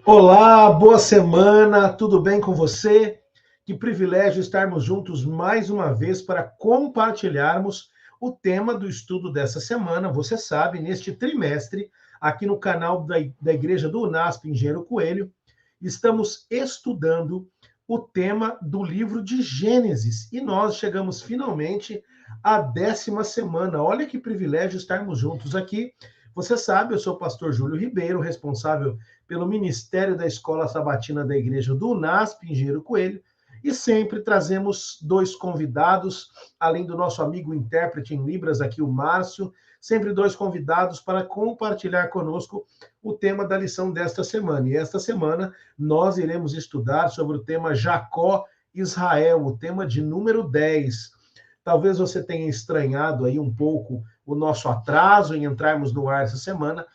Olá, boa semana, tudo bem com você? Que privilégio estarmos juntos mais uma vez para compartilharmos o tema do estudo dessa semana. Você sabe, neste trimestre, aqui no canal da Igreja do UNASP, Engenheiro Coelho, estamos estudando o tema do livro de Gênesis e nós chegamos finalmente à 10ª semana. Olha que privilégio estarmos juntos aqui. Você sabe, eu sou o pastor Júlio Ribeiro, responsável pelo Ministério da Escola Sabatina da Igreja do UNASP, Engenheiro Coelho, e sempre trazemos dois convidados, além do nosso amigo intérprete em Libras, aqui o Márcio, sempre dois convidados para compartilhar conosco o tema da lição desta semana. E esta semana nós iremos estudar sobre o tema Jacó Israel, o tema de número 10. Talvez você tenha estranhado aí um pouco o nosso atraso em entrarmos no ar essa semana,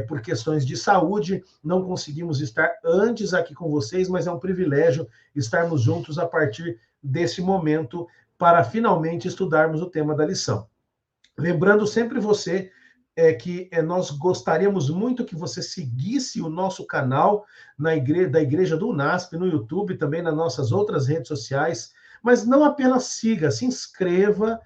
por questões de saúde, não conseguimos estar antes aqui com vocês, mas é um privilégio estarmos juntos a partir desse momento para finalmente estudarmos o tema da lição. Lembrando sempre você que nós gostaríamos muito que você seguisse o nosso canal da Igreja do UNASP, no YouTube, também nas nossas outras redes sociais, mas não apenas siga, se inscreva,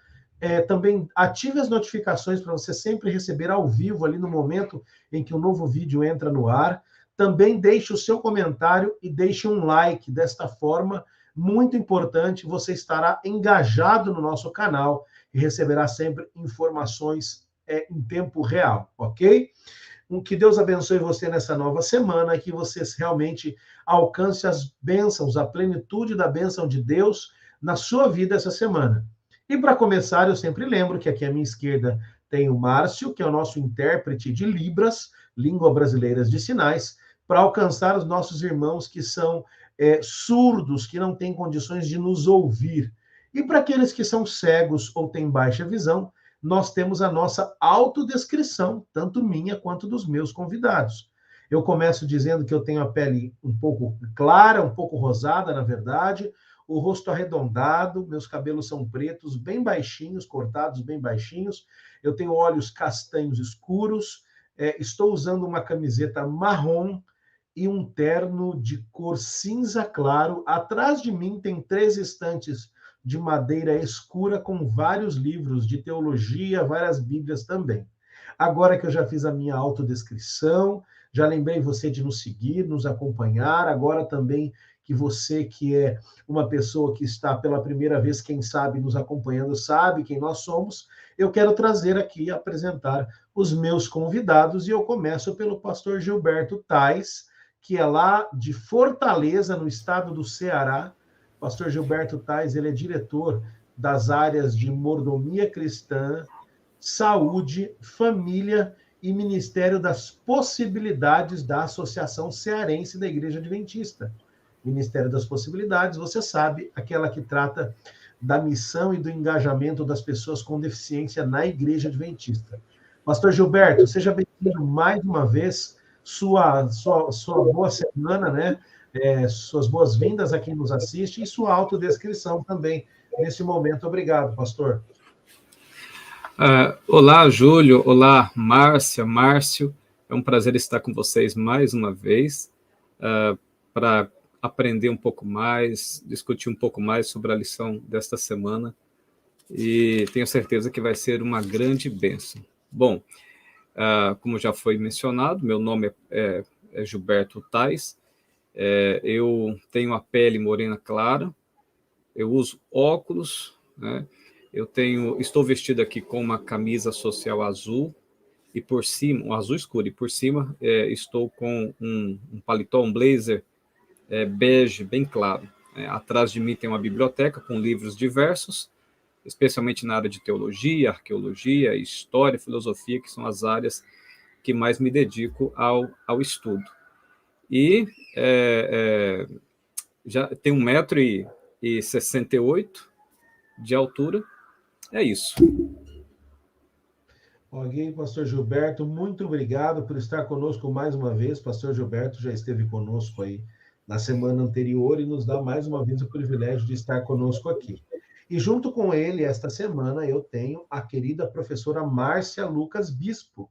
também ative as notificações para você sempre receber ao vivo, ali no momento em que um novo vídeo entra no ar. Também deixe o seu comentário e deixe um like. Desta forma, muito importante, você estará engajado no nosso canal e receberá sempre informações em tempo real, ok? Que Deus abençoe você nessa nova semana, que você realmente alcance as bênçãos, a plenitude da bênção de Deus na sua vida essa semana. E para começar, eu sempre lembro que aqui à minha esquerda tem o Márcio, que é o nosso intérprete de Libras, Língua Brasileira de Sinais, para alcançar os nossos irmãos que são surdos, que não têm condições de nos ouvir. E para aqueles que são cegos ou têm baixa visão, nós temos a nossa autodescrição, tanto minha quanto dos meus convidados. Eu começo dizendo que eu tenho a pele um pouco clara, um pouco rosada, na verdade, o rosto arredondado, meus cabelos são pretos, bem baixinhos, cortados bem baixinhos, eu tenho olhos castanhos escuros, estou usando uma camiseta marrom e um terno de cor cinza claro. Atrás de mim tem 3 estantes de madeira escura com vários livros de teologia, várias bíblias também. Agora que eu já fiz a minha autodescrição, já lembrei você de nos seguir, nos acompanhar, agora também que você que é uma pessoa que está pela primeira vez, quem sabe, nos acompanhando, sabe quem nós somos, eu quero trazer aqui, apresentar os meus convidados, e eu começo pelo pastor Gilberto Tais, que é lá de Fortaleza, no estado do Ceará. Pastor Gilberto Tais, ele é diretor das áreas de mordomia cristã, saúde, família e Ministério das Possibilidades da Associação Cearense da Igreja Adventista. Ministério das Possibilidades, você sabe, aquela que trata da missão e do engajamento das pessoas com deficiência na Igreja Adventista. Pastor Gilberto, seja bem-vindo mais uma vez, sua boa semana, né? Suas boas-vindas a quem nos assiste e sua autodescrição também nesse momento. Obrigado, pastor. Olá, Júlio. Olá, Márcia, Márcio. É um prazer estar com vocês mais uma vez para aprender um pouco mais, discutir um pouco mais sobre a lição desta semana, e tenho certeza que vai ser uma grande bênção. Bom, como já foi mencionado, meu nome é Gilberto Tais, eu tenho a pele morena clara, eu uso óculos, né? Estou vestido aqui com uma camisa social azul, e por cima, um azul escuro, e por cima estou com um paletó, um blazer bege, bem claro. Atrás de mim tem uma biblioteca com livros diversos, especialmente na área de teologia, arqueologia, história, filosofia, que são as áreas que mais me dedico ao estudo. E já tem 1,68 m de altura. É isso. Ok, pastor Gilberto, muito obrigado por estar conosco mais uma vez. Pastor Gilberto já esteve conosco aí na semana anterior e nos dá mais uma vez o privilégio de estar conosco aqui. E junto com ele, esta semana, eu tenho a querida professora Márcia Lucas Bispo.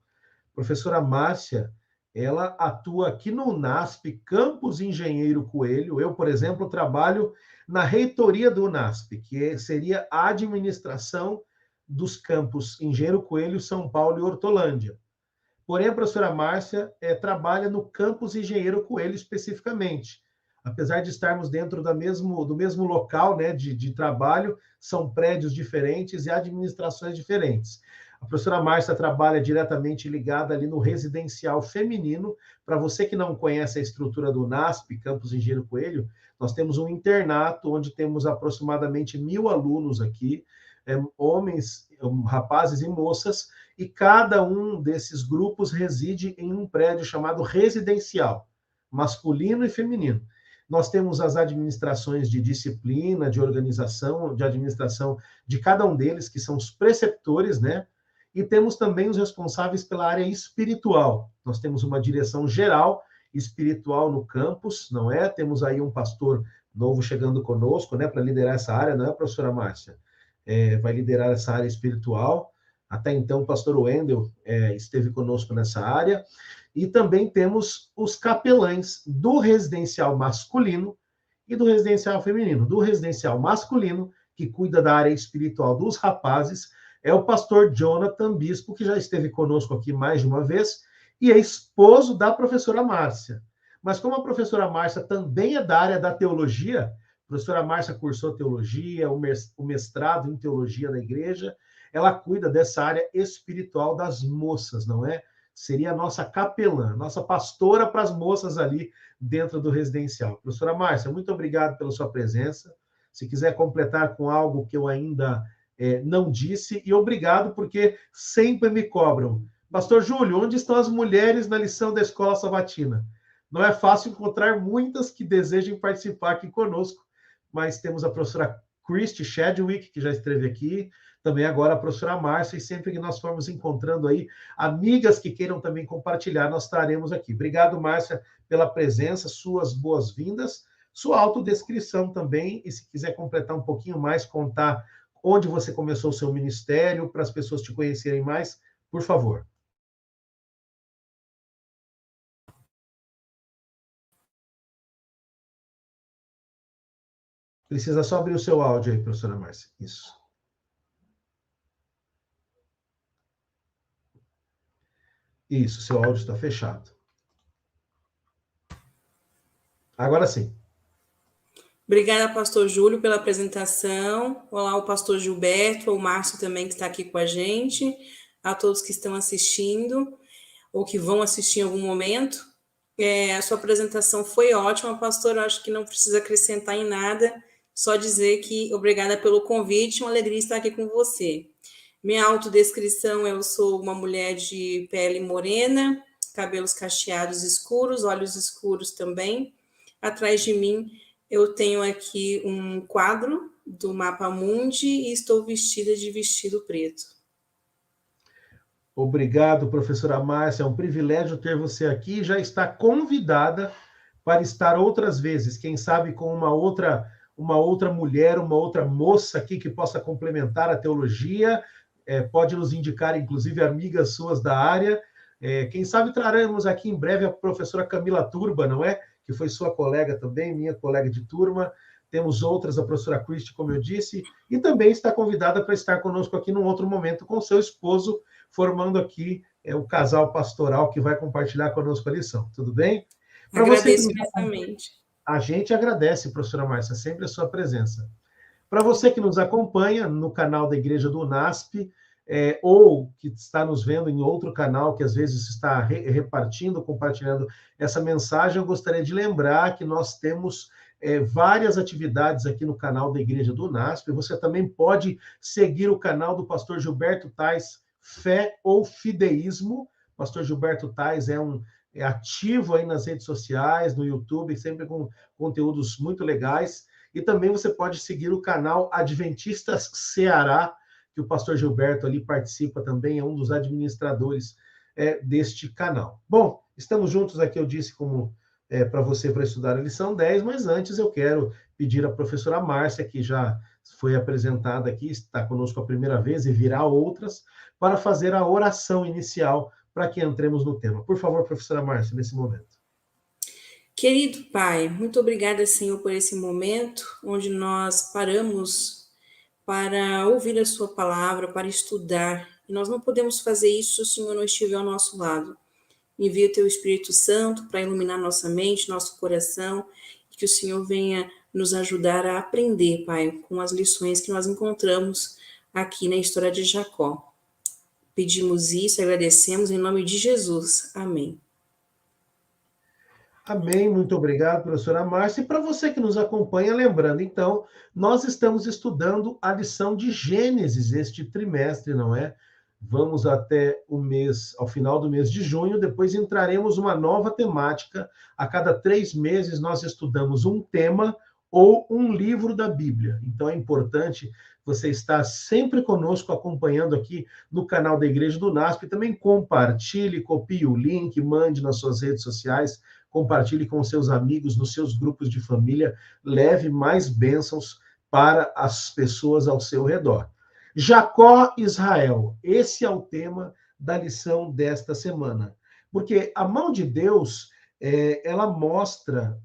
Professora Márcia ela atua aqui no UNASP, Campus Engenheiro Coelho. Eu, por exemplo, trabalho na reitoria do UNASP, que seria a administração dos campos Engenheiro Coelho, São Paulo e Hortolândia. Porém, a professora Márcia trabalha no campus Engenheiro Coelho especificamente. Apesar de estarmos dentro do mesmo local, né, de trabalho, são prédios diferentes e administrações diferentes. A professora Márcia trabalha diretamente ligada ali no residencial feminino. Para você que não conhece a estrutura do NASP, Campus Engenheiro Coelho, nós temos um internato onde temos aproximadamente 1.000 alunos aqui, homens, rapazes e moças, e cada um desses grupos reside em um prédio chamado residencial, masculino e feminino. Nós temos as administrações de disciplina, de organização, de administração de cada um deles, que são os preceptores, né? E temos também os responsáveis pela área espiritual. Nós temos uma direção geral espiritual no campus, não é? Temos aí um pastor novo chegando conosco, né, para liderar essa área, não é, professora Márcia? Vai liderar essa área espiritual. Até então, o pastor Wendel esteve conosco nessa área. E também temos os capelães do residencial masculino e do residencial feminino. Do residencial masculino, que cuida da área espiritual dos rapazes, é o pastor Jonathan Bispo, que já esteve conosco aqui mais de uma vez, e é esposo da professora Márcia. Mas como a professora Márcia também é da área da teologia, a professora Márcia cursou teologia, o mestrado em teologia da igreja, ela cuida dessa área espiritual das moças, não é? Seria a nossa capelã, nossa pastora para as moças ali dentro do residencial. Professora Márcia, muito obrigado pela sua presença. Se quiser completar com algo que eu ainda não disse, e obrigado porque sempre me cobram. Pastor Júlio, onde estão as mulheres na lição da Escola Sabatina? Não é fácil encontrar muitas que desejem participar aqui conosco, mas temos a professora Christy Chadwick, que já esteve aqui, também agora a professora Márcia, e sempre que nós formos encontrando aí amigas que queiram também compartilhar, nós estaremos aqui. Obrigado, Márcia, pela presença, suas boas-vindas, sua autodescrição também, e se quiser completar um pouquinho mais, contar onde você começou o seu ministério, para as pessoas te conhecerem mais, por favor. Precisa só abrir o seu áudio aí, professora Márcia. Isso. Isso, seu áudio está fechado. Agora sim. Obrigada, pastor Júlio, pela apresentação. Olá, o pastor Gilberto, o Márcio também que está aqui com a gente, a todos que estão assistindo ou que vão assistir em algum momento. A sua apresentação foi ótima, pastor. Eu acho que não precisa acrescentar em nada, só dizer que obrigada pelo convite, uma alegria estar aqui com você. Minha autodescrição, eu sou uma mulher de pele morena, cabelos cacheados escuros, olhos escuros também. Atrás de mim, eu tenho aqui um quadro do Mapa Mundi e estou vestida de vestido preto. Obrigado, professora Márcia. É um privilégio ter você aqui. Já está convidada para estar outras vezes, quem sabe com uma outra mulher, uma outra moça aqui que possa complementar a teologia. Pode nos indicar, inclusive, amigas suas da área. Quem sabe traremos aqui em breve a professora Camila Turba, não é? Que foi sua colega também, minha colega de turma. Temos outras, a professora Christy, como eu disse, e também está convidada para estar conosco aqui num outro momento com seu esposo, formando aqui o casal pastoral que vai compartilhar conosco a lição. Tudo bem? Agradeço imensamente. A gente agradece, professora Márcia, sempre a sua presença. Para você que nos acompanha no canal da Igreja do UNASP, ou que está nos vendo em outro canal, que às vezes está repartindo, compartilhando essa mensagem, eu gostaria de lembrar que nós temos várias atividades aqui no canal da Igreja do UNASP. Você também pode seguir o canal do pastor Gilberto Tais, Fé ou Fideísmo. O pastor Gilberto Tais é ativo aí nas redes sociais, no YouTube, sempre com conteúdos muito legais. E também você pode seguir o canal Adventistas Ceará, que o pastor Gilberto ali participa também, é um dos administradores deste canal. Bom, estamos juntos aqui, eu disse, como para você, para estudar a lição 10, mas antes eu quero pedir à professora Márcia, que já foi apresentada aqui, está conosco a primeira vez e virá outras, para fazer a oração inicial para que entremos no tema. Por favor, professora Márcia, nesse momento. Querido Pai, muito obrigada, Senhor, por esse momento onde nós paramos para ouvir a sua palavra, para estudar. E nós não podemos fazer isso se o Senhor não estiver ao nosso lado. Envia o teu Espírito Santo para iluminar nossa mente, nosso coração, e que o Senhor venha nos ajudar a aprender, Pai, com as lições que nós encontramos aqui na história de Jacó. Pedimos isso, agradecemos em nome de Jesus. Amém. Amém, muito obrigado, professora Márcia. E para você que nos acompanha, lembrando, então, nós estamos estudando a lição de Gênesis este trimestre, não é? Vamos até o mês, ao final do mês de junho, depois entraremos uma nova temática. A cada 3 meses nós estudamos um tema ou um livro da Bíblia. Então é importante você estar sempre conosco, acompanhando aqui no canal da Igreja do NASP. Também compartilhe, copie o link, mande nas suas redes sociais, compartilhe com seus amigos, nos seus grupos de família, leve mais bênçãos para as pessoas ao seu redor. Jacó Israel, esse é o tema da lição desta semana. Porque a mão de Deus, ela mostra,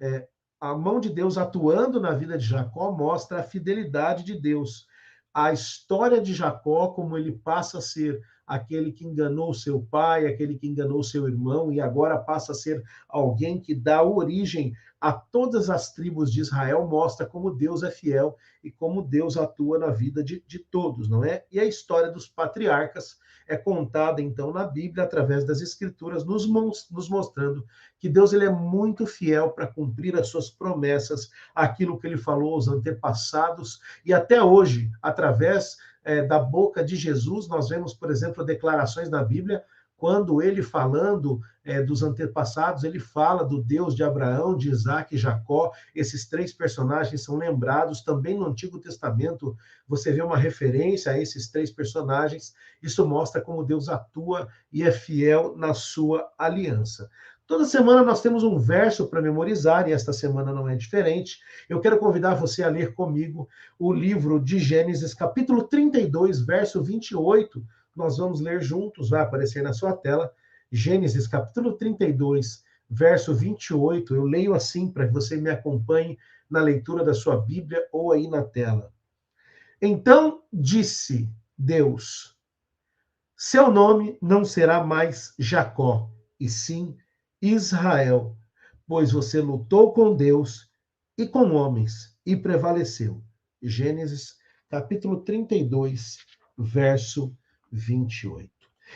a mão de Deus atuando na vida de Jacó mostra a fidelidade de Deus. A história de Jacó, como ele passa a ser aquele que enganou seu pai, aquele que enganou seu irmão, e agora passa a ser alguém que dá origem a todas as tribos de Israel, mostra como Deus é fiel e como Deus atua na vida de todos, não é? E a história dos patriarcas é contada, então, na Bíblia, através das Escrituras, nos mostrando que Deus ele é muito fiel para cumprir as suas promessas, aquilo que ele falou aos antepassados, e até hoje, através da boca de Jesus, nós vemos, por exemplo, declarações na Bíblia, quando ele falando dos antepassados, ele fala do Deus de Abraão, de Isaac e Jacó. Esses 3 personagens são lembrados também no Antigo Testamento. Você vê uma referência a esses 3 personagens. Isso mostra como Deus atua e é fiel na sua aliança. Toda semana nós temos um verso para memorizar, e esta semana não é diferente. Eu quero convidar você a ler comigo o livro de Gênesis, capítulo 32, verso 28. Nós vamos ler juntos, vai aparecer na sua tela. Gênesis, capítulo 32, verso 28. Eu leio assim para que você me acompanhe na leitura da sua Bíblia ou aí na tela. Então disse Deus: seu nome não será mais Jacó, e sim Israel, pois você lutou com Deus e com homens e prevaleceu. Gênesis, capítulo 32, verso 28.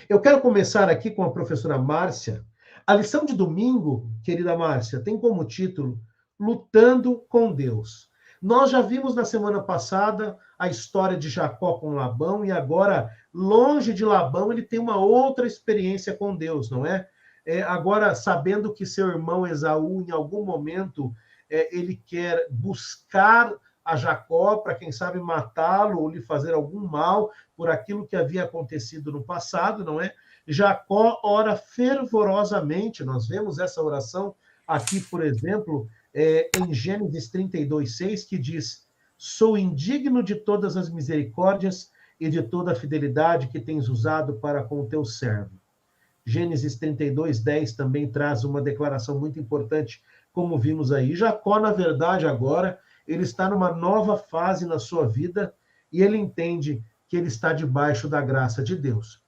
Eu quero começar aqui com a professora Márcia. A lição de domingo, querida Márcia, tem como título Lutando com Deus. Nós já vimos na semana passada a história de Jacó com Labão, e agora, longe de Labão, ele tem uma outra experiência com Deus, não é? Agora, sabendo que seu irmão Esaú, em algum momento, ele quer buscar a Jacó para, quem sabe, matá-lo ou lhe fazer algum mal por aquilo que havia acontecido no passado, não é? Jacó ora fervorosamente. Nós vemos essa oração aqui, por exemplo, em Gênesis 32:6, que diz: sou indigno de todas as misericórdias e de toda a fidelidade que tens usado para com o teu servo. Gênesis 32:10 também traz uma declaração muito importante, como vimos aí. Jacó, na verdade, agora, ele está numa nova fase na sua vida e ele entende que ele está debaixo da graça de Deus.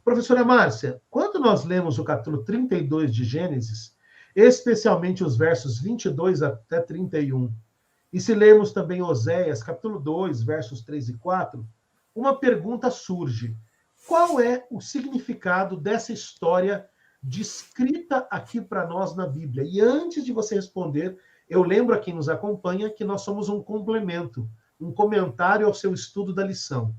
Professora Márcia, quando nós lemos o capítulo 32 de Gênesis, especialmente os versos 22 até 31, e se lermos também Oséias, capítulo 2, versos 3 e 4, uma pergunta surge: qual é o significado dessa história descrita aqui para nós na Bíblia? E antes de você responder, eu lembro a quem nos acompanha que nós somos um complemento, um comentário ao seu estudo da lição.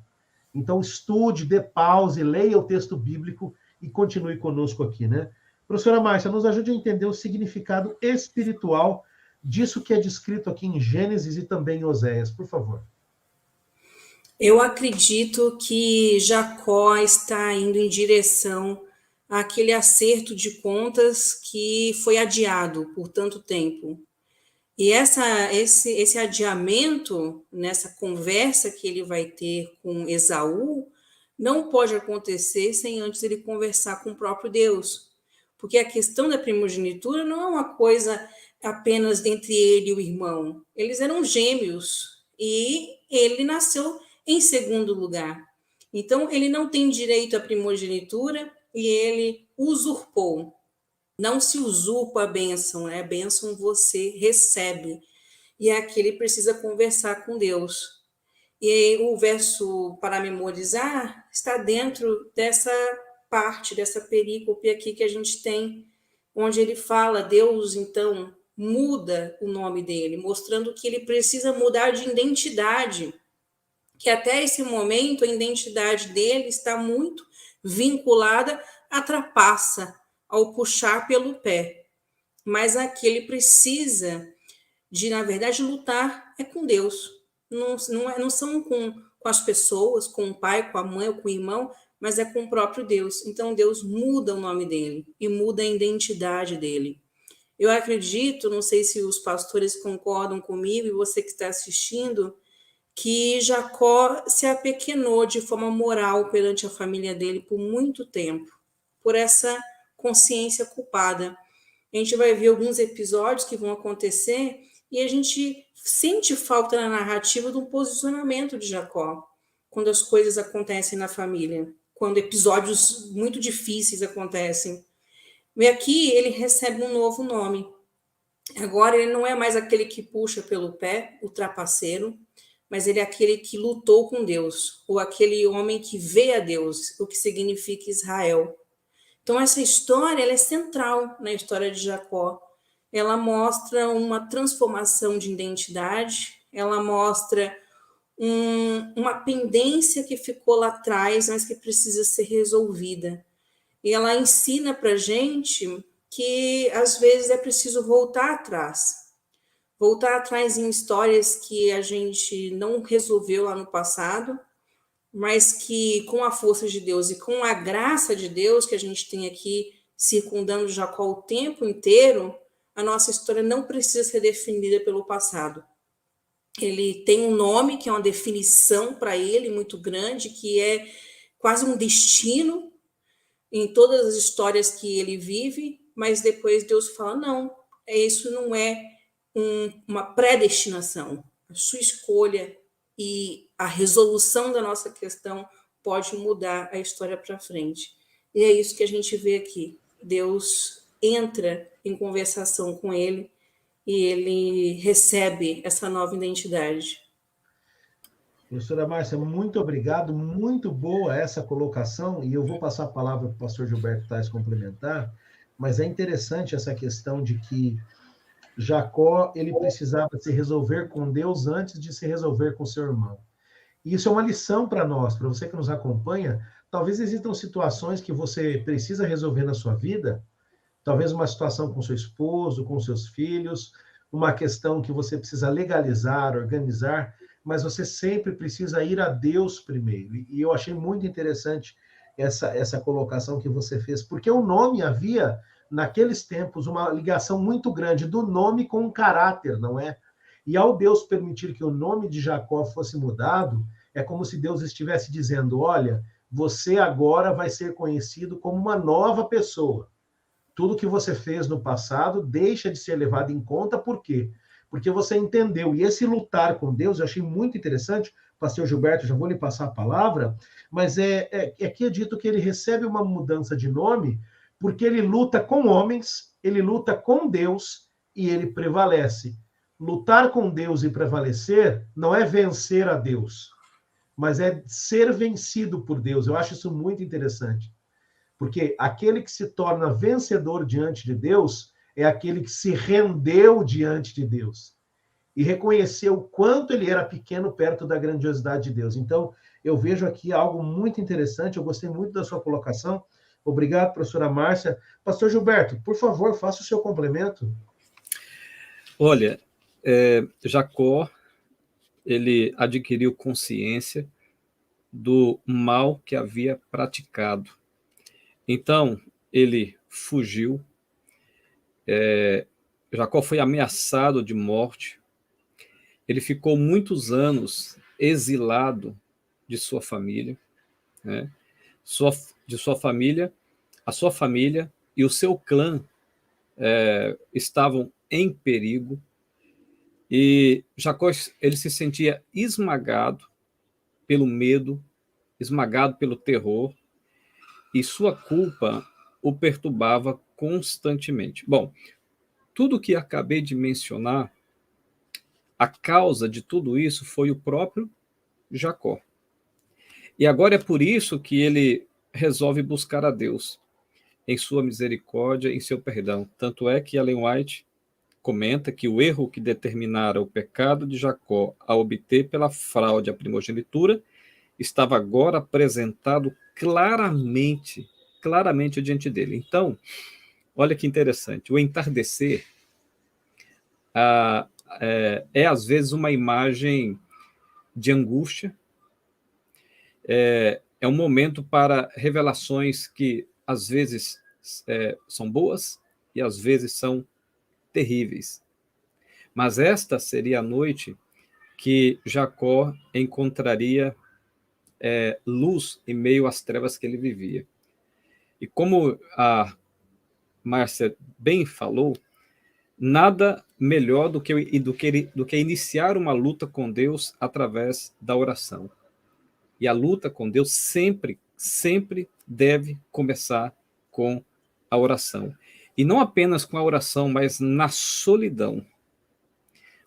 Então, estude, dê pause, leia o texto bíblico e continue conosco aqui, né? Professora Márcia, nos ajude a entender o significado espiritual disso que é descrito aqui em Gênesis e também em Oséias, por favor. Eu acredito que Jacó está indo em direção àquele acerto de contas que foi adiado por tanto tempo. E esse adiamento, nessa conversa que ele vai ter com Esaú, não pode acontecer sem antes ele conversar com o próprio Deus. Porque a questão da primogenitura não é uma coisa apenas entre ele e o irmão. Eles eram gêmeos e ele nasceu em segundo lugar. Então, ele não tem direito à primogenitura e ele usurpou. Não se usurpa a bênção, né? A bênção você recebe. E aqui ele precisa conversar com Deus. E o verso para memorizar está dentro dessa parte, dessa perícope aqui que a gente tem, onde ele fala, Deus, então, muda o nome dele, mostrando que ele precisa mudar de identidade, que até esse momento a identidade dele está muito vinculada à trapaça, ao puxar pelo pé. Mas aqui ele precisa de, na verdade, lutar é com Deus. Não são com as pessoas, com o pai, com a mãe ou com o irmão, mas é com o próprio Deus. Então Deus muda o nome dele e muda a identidade dele. Eu acredito, não sei se os pastores concordam comigo e você que está assistindo, que Jacó se apequenou de forma moral perante a família dele por muito tempo, por essa consciência culpada. A gente vai ver alguns episódios que vão acontecer e a gente sente falta na narrativa do posicionamento de Jacó, quando as coisas acontecem na família, quando episódios muito difíceis acontecem. E aqui ele recebe um novo nome. Agora ele não é mais aquele que puxa pelo pé, o trapaceiro, mas ele é aquele que lutou com Deus, ou aquele homem que vê a Deus, o que significa Israel. Então essa história ela é central na história de Jacó. Ela mostra uma transformação de identidade, ela mostra uma pendência que ficou lá atrás, mas que precisa ser resolvida. E ela ensina para a gente que, às vezes, é preciso voltar atrás. Voltar atrás em histórias que a gente não resolveu lá no passado, mas que, com a força de Deus e com a graça de Deus que a gente tem aqui circundando Jacó o tempo inteiro, a nossa história não precisa ser definida pelo passado. Ele tem um nome, que é uma definição para ele muito grande, que é quase um destino em todas as histórias que ele vive, mas depois Deus fala, não, isso não é uma predestinação. A sua escolha e a resolução da nossa questão pode mudar a história para frente. E é isso que a gente vê aqui. Deus entra em conversação com ele e ele recebe essa nova identidade. Professora Márcia, muito obrigado, muito boa essa colocação, e eu vou passar a palavra para o pastor Gilberto Tais complementar, mas é interessante essa questão de que Jacó, ele precisava se resolver com Deus antes de se resolver com seu irmão. E isso é uma lição para nós, para você que nos acompanha. Talvez existam situações que você precisa resolver na sua vida, talvez uma situação com seu esposo, com seus filhos, uma questão que você precisa legalizar, organizar, mas você sempre precisa ir a Deus primeiro. E eu achei muito interessante essa colocação que você fez, porque o nome havia, naqueles tempos, uma ligação muito grande do nome com o caráter, não é? E ao Deus permitir que o nome de Jacó fosse mudado, é como se Deus estivesse dizendo, olha, você agora vai ser conhecido como uma nova pessoa. Tudo que você fez no passado deixa de ser levado em conta, por quê? Porque você entendeu. E esse lutar com Deus, eu achei muito interessante, pastor Gilberto, já vou lhe passar a palavra, mas aqui é dito que ele recebe uma mudança de nome, porque ele luta com homens, ele luta com Deus e ele prevalece. Lutar com Deus e prevalecer não é vencer a Deus, mas é ser vencido por Deus. Eu acho isso muito interessante. Porque aquele que se torna vencedor diante de Deus é aquele que se rendeu diante de Deus e reconheceu o quanto ele era pequeno perto da grandiosidade de Deus. Então, eu vejo aqui algo muito interessante, eu gostei muito da sua colocação. Obrigado, professora Márcia. Pastor Gilberto, por favor, faça o seu complemento. Olha, Jacó, ele adquiriu consciência do mal que havia praticado. Então, ele fugiu. Jacó foi ameaçado de morte. Ele ficou muitos anos exilado de sua família. né? De sua família, a sua família e o seu clã estavam em perigo, e Jacó, ele se sentia esmagado pelo medo, esmagado pelo terror, e sua culpa o perturbava constantemente. Bom, tudo que acabei de mencionar, a causa de tudo isso foi o próprio Jacó. E agora é por isso que ele resolve buscar a Deus em sua misericórdia, em seu perdão. Tanto é que Ellen White comenta que o erro que determinara o pecado de Jacó a obter pela fraude a primogenitura estava agora apresentado claramente diante dele. Então, olha que interessante, o entardecer às vezes uma imagem de angústia, é um momento para revelações que às vezes são boas e às vezes são terríveis. Mas esta seria a noite que Jacó encontraria luz em meio às trevas que ele vivia. E como a Márcia bem falou, nada melhor do que iniciar uma luta com Deus através da oração. E a luta com Deus sempre deve começar com a oração. E não apenas com a oração, mas na solidão.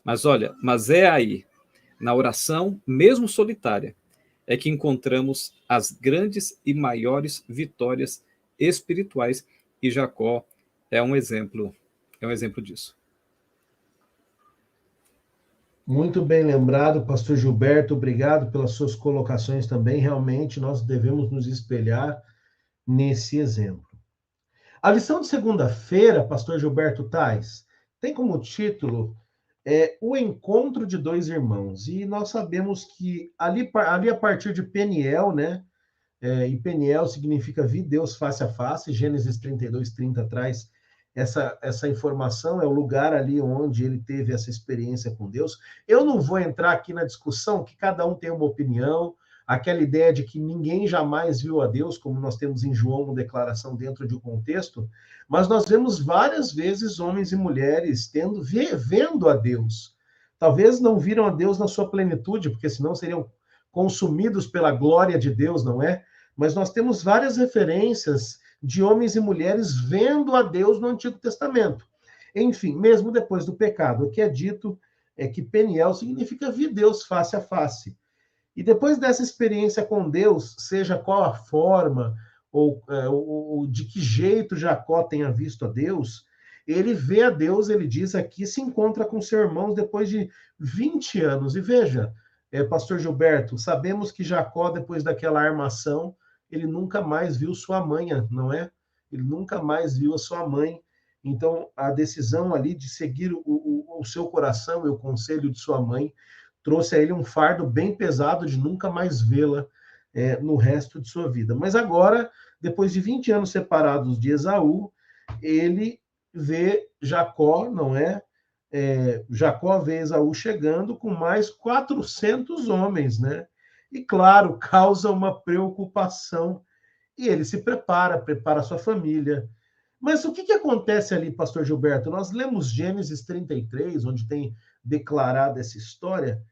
Mas é aí, na oração, mesmo solitária, é que encontramos as grandes e maiores vitórias espirituais, e Jacó é um exemplo disso. Muito bem lembrado, pastor Gilberto, obrigado pelas suas colocações também. Realmente, nós devemos nos espelhar nesse exemplo. A lição de segunda-feira, pastor Gilberto Tais, tem como título O Encontro de Dois Irmãos. E nós sabemos que ali a partir de Peniel, né? E Peniel significa vi Deus face a face, Gênesis 32:30 traz essa informação, é o lugar ali onde ele teve essa experiência com Deus. Eu não vou entrar aqui na discussão, que cada um tem uma opinião, aquela ideia de que ninguém jamais viu a Deus, como nós temos em João uma declaração dentro de um contexto, mas nós vemos várias vezes homens e mulheres vendo a Deus. Talvez não viram a Deus na sua plenitude, porque senão seriam consumidos pela glória de Deus, não é? Mas nós temos várias referências de homens e mulheres vendo a Deus no Antigo Testamento. Enfim, mesmo depois do pecado, o que é dito é que Peniel significa ver Deus face a face. E depois dessa experiência com Deus, seja qual a forma ou de que jeito Jacó tenha visto a Deus, ele vê a Deus, ele diz aqui, se encontra com seu irmão depois de 20 anos. E veja, pastor Gilberto, sabemos que Jacó, depois daquela armação, ele nunca mais viu sua mãe, não é? Ele nunca mais viu a sua mãe. Então, a decisão ali de seguir o seu coração e o conselho de sua mãe trouxe a ele um fardo bem pesado de nunca mais vê-la no resto de sua vida. Mas agora, depois de 20 anos separados de Esaú, ele vê Jacó, não é? Jacó vê Esaú chegando com mais 400 homens, né? E, claro, causa uma preocupação. E ele se prepara a sua família. Mas o que acontece ali, pastor Gilberto? Nós lemos Gênesis 33, onde tem declarado essa história.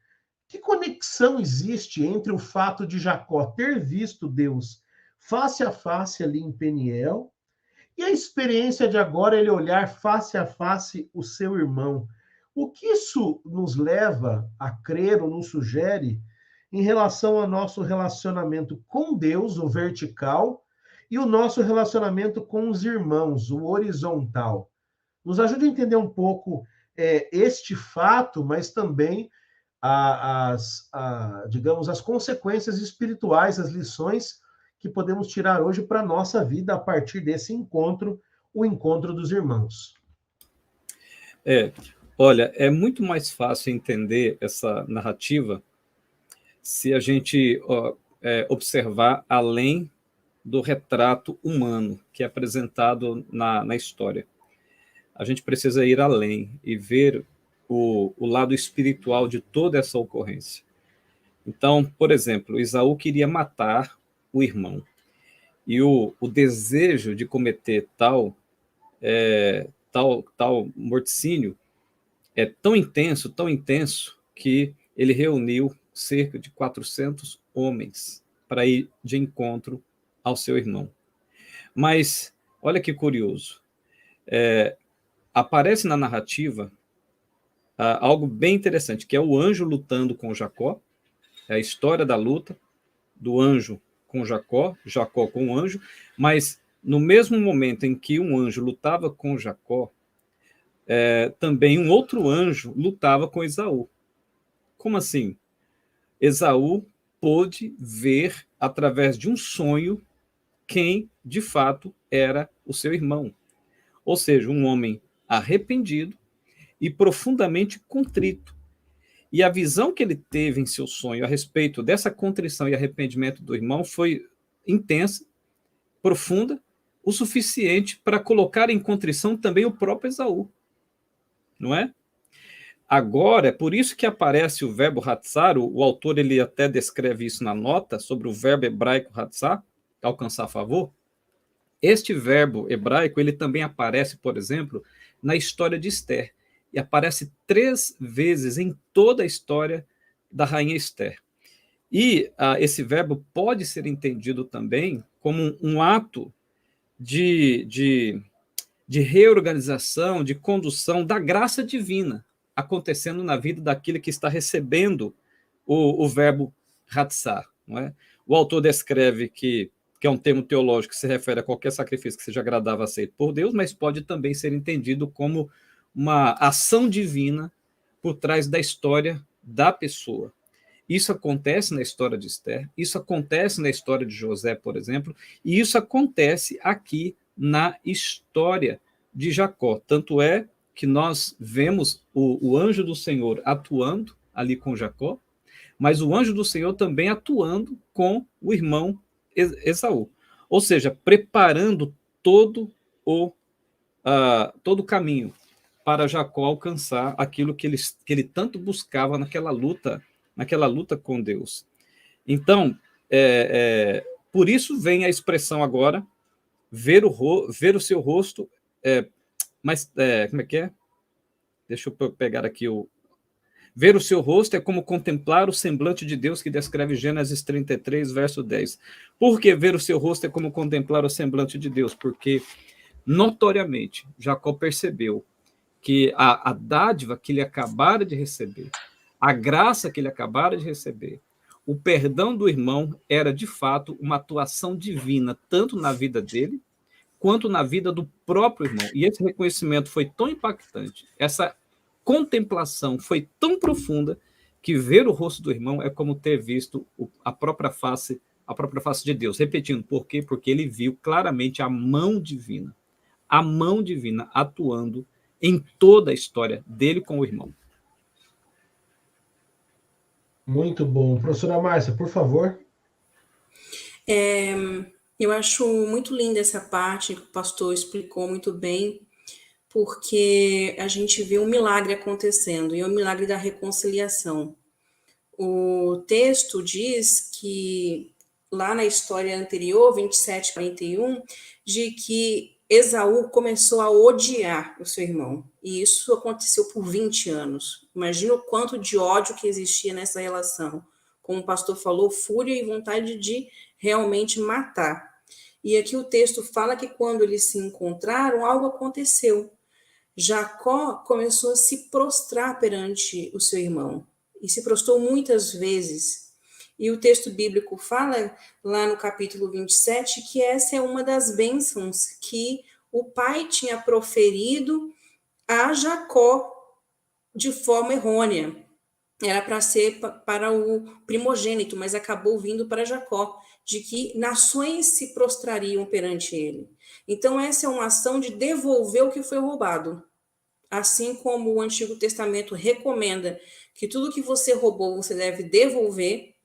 Que conexão existe entre o fato de Jacó ter visto Deus face a face ali em Peniel e a experiência de agora ele olhar face a face o seu irmão? O que isso nos leva a crer ou nos sugere em relação ao nosso relacionamento com Deus, o vertical, e o nosso relacionamento com os irmãos, o horizontal? Nos ajuda a entender um pouco este fato, mas também digamos, as consequências espirituais, as lições que podemos tirar hoje para a nossa vida a partir desse encontro, o encontro dos irmãos. Olha, é muito mais fácil entender essa narrativa se a gente observar além do retrato humano que é apresentado na história. A gente precisa ir além e ver o lado espiritual de toda essa ocorrência. Então, por exemplo, Esaú queria matar o irmão. E o desejo de cometer tal morticínio é tão intenso, que ele reuniu cerca de 400 homens para ir de encontro ao seu irmão. Mas, olha que curioso, aparece na narrativa algo bem interessante, que é o anjo lutando com Jacó, é a história da luta do anjo com Jacó, Jacó com o anjo, mas no mesmo momento em que um anjo lutava com Jacó, também um outro anjo lutava com Esaú. Como assim? Esaú pôde ver, através de um sonho, quem, de fato, era o seu irmão. Ou seja, um homem arrependido e profundamente contrito. E a visão que ele teve em seu sonho a respeito dessa contrição e arrependimento do irmão foi intensa, profunda, o suficiente para colocar em contrição também o próprio Esaú. Não é? Agora, é por isso que aparece o verbo hatzar, o autor ele até descreve isso na nota, sobre o verbo hebraico hatzar, alcançar favor. Este verbo hebraico, ele também aparece, por exemplo, na história de Esther, e aparece 3 vezes em toda a história da rainha Esther. E esse verbo pode ser entendido também como um ato de reorganização, de condução da graça divina, acontecendo na vida daquele que está recebendo o verbo hatzar. Não é? O autor descreve que é um termo teológico que se refere a qualquer sacrifício que seja agradável, aceito por Deus, mas pode também ser entendido como uma ação divina por trás da história da pessoa. Isso acontece na história de Esther, isso acontece na história de José, por exemplo, e isso acontece aqui na história de Jacó. Tanto é que nós vemos o anjo do Senhor atuando ali com Jacó, mas o anjo do Senhor também atuando com o irmão Esaú. Ou seja, preparando todo o caminho para Jacó alcançar aquilo que ele tanto buscava naquela luta com Deus. Então, por isso vem a expressão agora, ver o seu rosto, como é que é? Deixa eu pegar aqui ver o seu rosto é como contemplar o semblante de Deus, que descreve Gênesis 33, verso 10. Por que ver o seu rosto é como contemplar o semblante de Deus? Porque, notoriamente, Jacó percebeu que a dádiva que ele acabara de receber, a graça que ele acabara de receber, o perdão do irmão era, de fato, uma atuação divina, tanto na vida dele, quanto na vida do próprio irmão. E esse reconhecimento foi tão impactante, essa contemplação foi tão profunda, que ver o rosto do irmão é como ter visto a própria face de Deus. Repetindo, por quê? Porque ele viu claramente a mão divina atuando em toda a história dele com o irmão. Muito bom. Professora Márcia, por favor. Eu acho muito linda essa parte que o pastor explicou muito bem, porque a gente vê um milagre acontecendo, e é o milagre da reconciliação. O texto diz que, lá na história anterior, 27:41, de que Esaú começou a odiar o seu irmão, e isso aconteceu por 20 anos. Imagina o quanto de ódio que existia nessa relação. Como o pastor falou, fúria e vontade de realmente matar. E aqui o texto fala que quando eles se encontraram, algo aconteceu. Jacó começou a se prostrar perante o seu irmão, e se prostrou muitas vezes. E o texto bíblico fala, lá no capítulo 27, que essa é uma das bênçãos que o pai tinha proferido a Jacó de forma errônea. Era para ser para o primogênito, mas acabou vindo para Jacó, de que nações se prostrariam perante ele. Então, essa é uma ação de devolver o que foi roubado. Assim como o Antigo Testamento recomenda que tudo que você roubou, você deve devolver,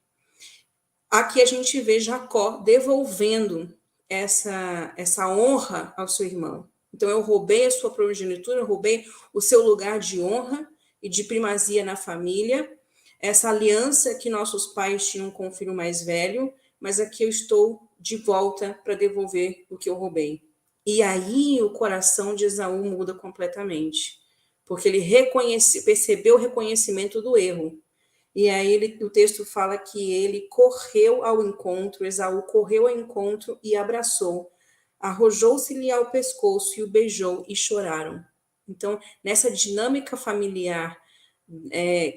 aqui a gente vê Jacó devolvendo essa honra ao seu irmão. Então, eu roubei a sua primogenitura, eu roubei o seu lugar de honra e de primazia na família, essa aliança que nossos pais tinham com o filho mais velho, mas aqui eu estou de volta para devolver o que eu roubei. E aí o coração de Esaú muda completamente, porque ele percebeu o reconhecimento do erro. E aí o texto fala que ele correu ao encontro, Esaú correu ao encontro e abraçou, arrojou-se-lhe ao pescoço e o beijou e choraram. Então, nessa dinâmica familiar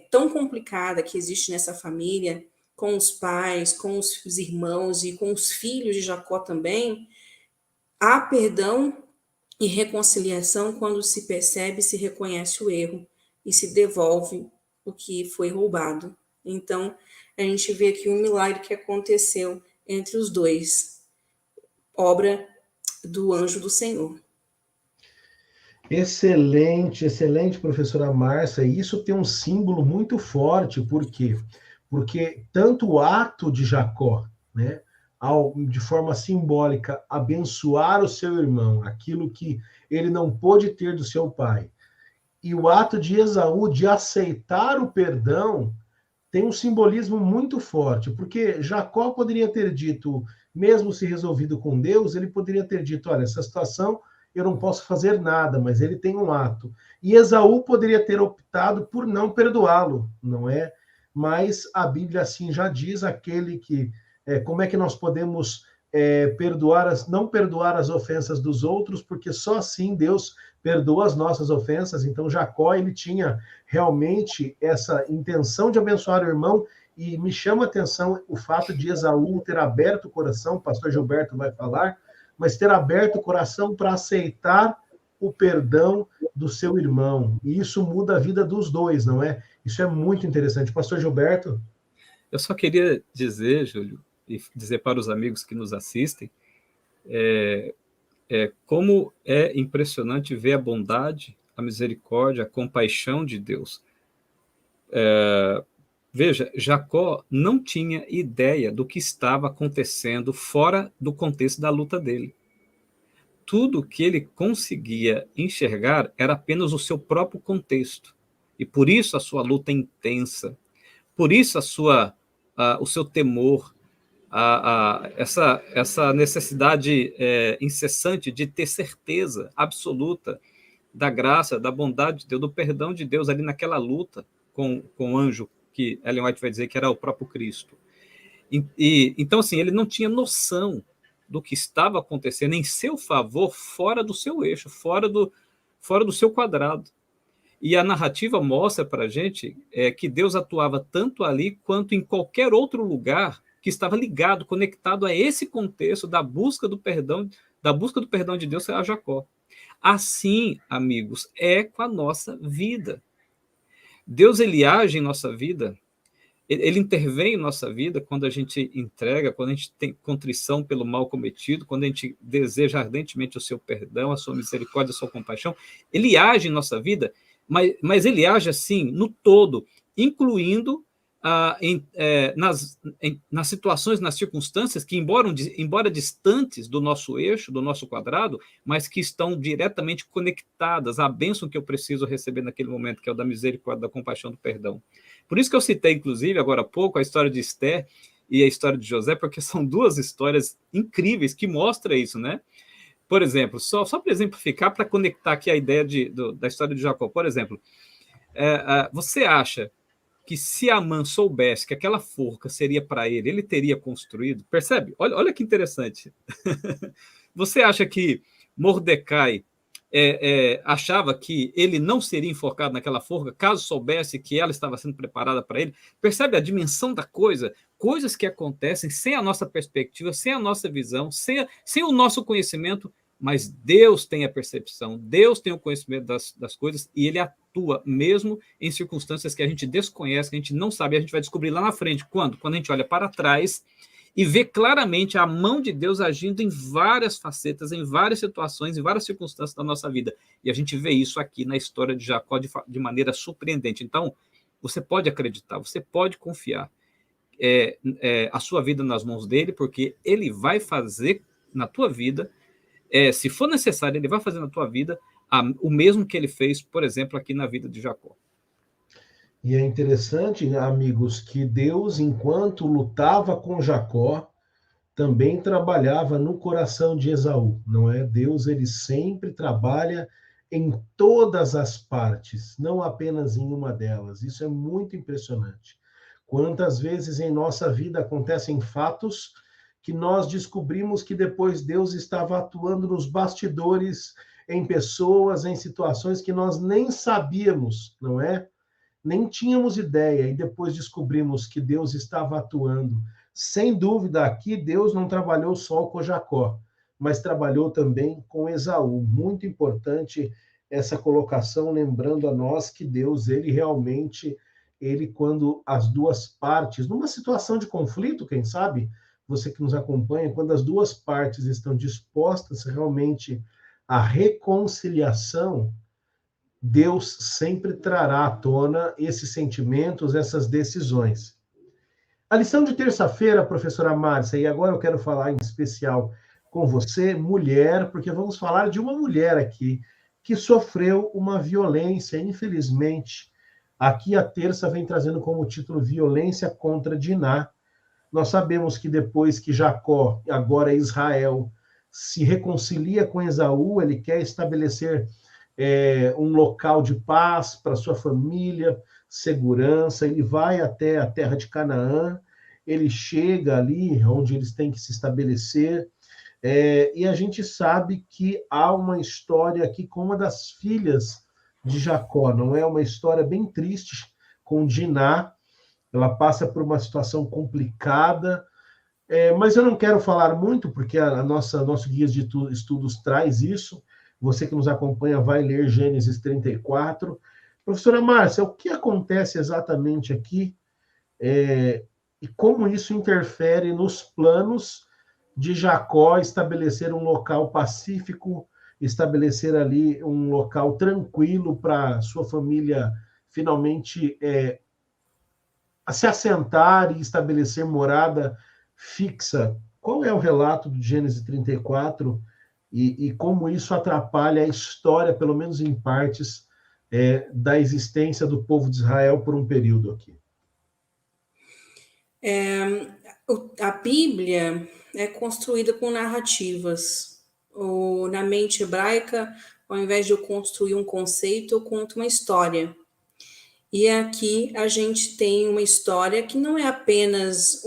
tão complicada que existe nessa família, com os pais, com os irmãos e com os filhos de Jacó também, há perdão e reconciliação quando se percebe, se reconhece o erro e se devolve o que foi roubado. Então, a gente vê aqui um milagre que aconteceu entre os dois, obra do anjo do Senhor. Excelente, excelente, professora Márcia. E isso tem um símbolo muito forte, por quê? Porque tanto o ato de Jacó, né, de forma simbólica, abençoar o seu irmão, aquilo que ele não pôde ter do seu pai, e o ato de Esaú de aceitar o perdão, tem um simbolismo muito forte, porque Jacó poderia ter dito, mesmo se resolvido com Deus, ele poderia ter dito, olha, essa situação eu não posso fazer nada, mas ele tem um ato. E Esaú poderia ter optado por não perdoá-lo, não é? Mas a Bíblia assim já diz, aquele que, como é que nós podemos não perdoar as ofensas dos outros, porque só assim Deus perdoa as nossas ofensas. Então Jacó, ele tinha realmente essa intenção de abençoar o irmão, e me chama a atenção o fato de Esaú ter aberto o coração, o pastor Gilberto vai falar, mas ter aberto o coração para aceitar o perdão do seu irmão. E isso muda a vida dos dois, não é? Isso é muito interessante. Pastor Gilberto? Eu só queria dizer, Júlio, e dizer para os amigos que nos assistem, como é impressionante ver a bondade, a misericórdia, a compaixão de Deus. Veja, Jacó não tinha ideia do que estava acontecendo fora do contexto da luta dele. Tudo que ele conseguia enxergar era apenas o seu próprio contexto. E por isso a sua luta é intensa. Por isso o seu temor, essa necessidade incessante de ter certeza absoluta da graça, da bondade de Deus, do perdão de Deus ali naquela luta com o anjo, que Ellen White vai dizer que era o próprio Cristo. Então, assim, ele não tinha noção do que estava acontecendo em seu favor, fora do seu eixo, fora do seu quadrado. E a narrativa mostra para a gente que Deus atuava tanto ali quanto em qualquer outro lugar que estava ligado, conectado a esse contexto da busca do perdão de Deus a Jacó. Assim, amigos, é com a nossa vida. Deus, ele age em nossa vida, ele intervém em nossa vida quando a gente entrega, quando a gente tem contrição pelo mal cometido, quando a gente deseja ardentemente o seu perdão, a sua misericórdia, a sua compaixão. Ele age em nossa vida, mas ele age assim, no todo, incluindo nas situações, nas circunstâncias que, embora distantes do nosso eixo, do nosso quadrado, mas que estão diretamente conectadas à bênção que eu preciso receber naquele momento, que é o da misericórdia, da compaixão, do perdão. Por isso que eu citei, inclusive, agora há pouco, a história de Esther e a história de José, porque são duas histórias incríveis que mostram isso, né? Por exemplo, só para exemplificar, para conectar aqui a ideia da história de Jacó. Por exemplo, você acha que se Amã soubesse que aquela forca seria para ele, ele teria construído? Percebe? Olha que interessante. Você acha que Mordecai achava que ele não seria enforcado naquela forca, caso soubesse que ela estava sendo preparada para ele? Percebe a dimensão da coisa? Coisas que acontecem sem a nossa perspectiva, sem a nossa visão, sem o nosso conhecimento, mas Deus tem a percepção, Deus tem o conhecimento das coisas, e ele atua mesmo em circunstâncias que a gente desconhece, que a gente não sabe, a gente vai descobrir lá na frente. Quando a gente olha para trás e vê claramente a mão de Deus agindo em várias facetas, em várias situações, em várias circunstâncias da nossa vida. E a gente vê isso aqui na história de Jacó de maneira surpreendente. Então, você pode acreditar, você pode confiar a sua vida nas mãos dele, porque ele vai fazer na tua vida, se for necessário, ele vai fazer na tua vida o mesmo que ele fez, por exemplo, aqui na vida de Jacó. E é interessante, amigos, que Deus, enquanto lutava com Jacó, também trabalhava no coração de Esaú, não é? Deus, ele sempre trabalha em todas as partes, não apenas em uma delas. Isso é muito impressionante. Quantas vezes em nossa vida acontecem fatos que nós descobrimos que depois Deus estava atuando nos bastidores, em pessoas, em situações que nós nem sabíamos, não é? Nem tínhamos ideia, e depois descobrimos que Deus estava atuando. Sem dúvida, aqui Deus não trabalhou só com Jacó, mas trabalhou também com Esaú. Muito importante essa colocação, lembrando a nós que Deus, ele realmente, ele quando as duas partes, numa situação de conflito, quem sabe, você que nos acompanha, quando as duas partes estão dispostas realmente à reconciliação, Deus sempre trará à tona esses sentimentos, essas decisões. A lição de terça-feira, professora Márcia, e agora eu quero falar em especial com você, mulher, porque vamos falar de uma mulher aqui que sofreu uma violência, infelizmente. Aqui a terça vem trazendo como título Violência contra Diná. Nós sabemos que depois que Jacó, agora Israel, se reconcilia com Esaú, ele quer estabelecer um local de paz para sua família, segurança. Ele vai até a terra de Canaã, ele chega ali onde eles têm que se estabelecer, e a gente sabe que há uma história aqui com uma das filhas de Jacó, não é? Uma história bem triste com Diná. Ela passa por uma situação complicada, mas eu não quero falar muito, porque nosso guia de estudos traz isso. Você que nos acompanha vai ler Gênesis 34. Professora Márcia, o que acontece exatamente aqui e como isso interfere nos planos de Jacó estabelecer um local pacífico, estabelecer ali um local tranquilo para sua família finalmente se assentar e estabelecer morada fixa? Qual é o relato do Gênesis 34 e como isso atrapalha a história, pelo menos em partes, da existência do povo de Israel por um período aqui? A Bíblia é construída com narrativas. Na mente hebraica, ao invés de eu construir um conceito, eu conto uma história. E aqui a gente tem uma história que não é apenas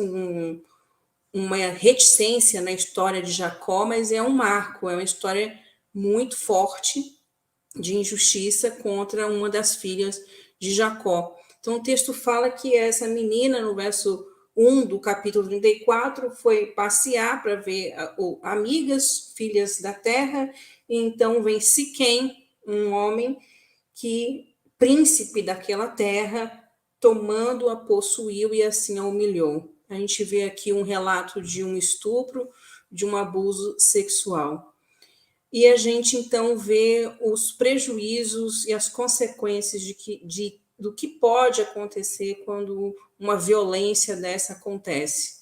uma reticência na história de Jacó, mas é um marco, é uma história muito forte de injustiça contra uma das filhas de Jacó. Então o texto fala que essa menina, no verso 1 do capítulo 34, foi passear para ver amigas, filhas da terra, e então vem Siquém, um homem príncipe daquela terra, tomando-a, possuiu e assim a humilhou. A gente vê aqui um relato de um estupro, de um abuso sexual. E a gente, então, vê os prejuízos e as consequências do que pode acontecer quando uma violência dessa acontece.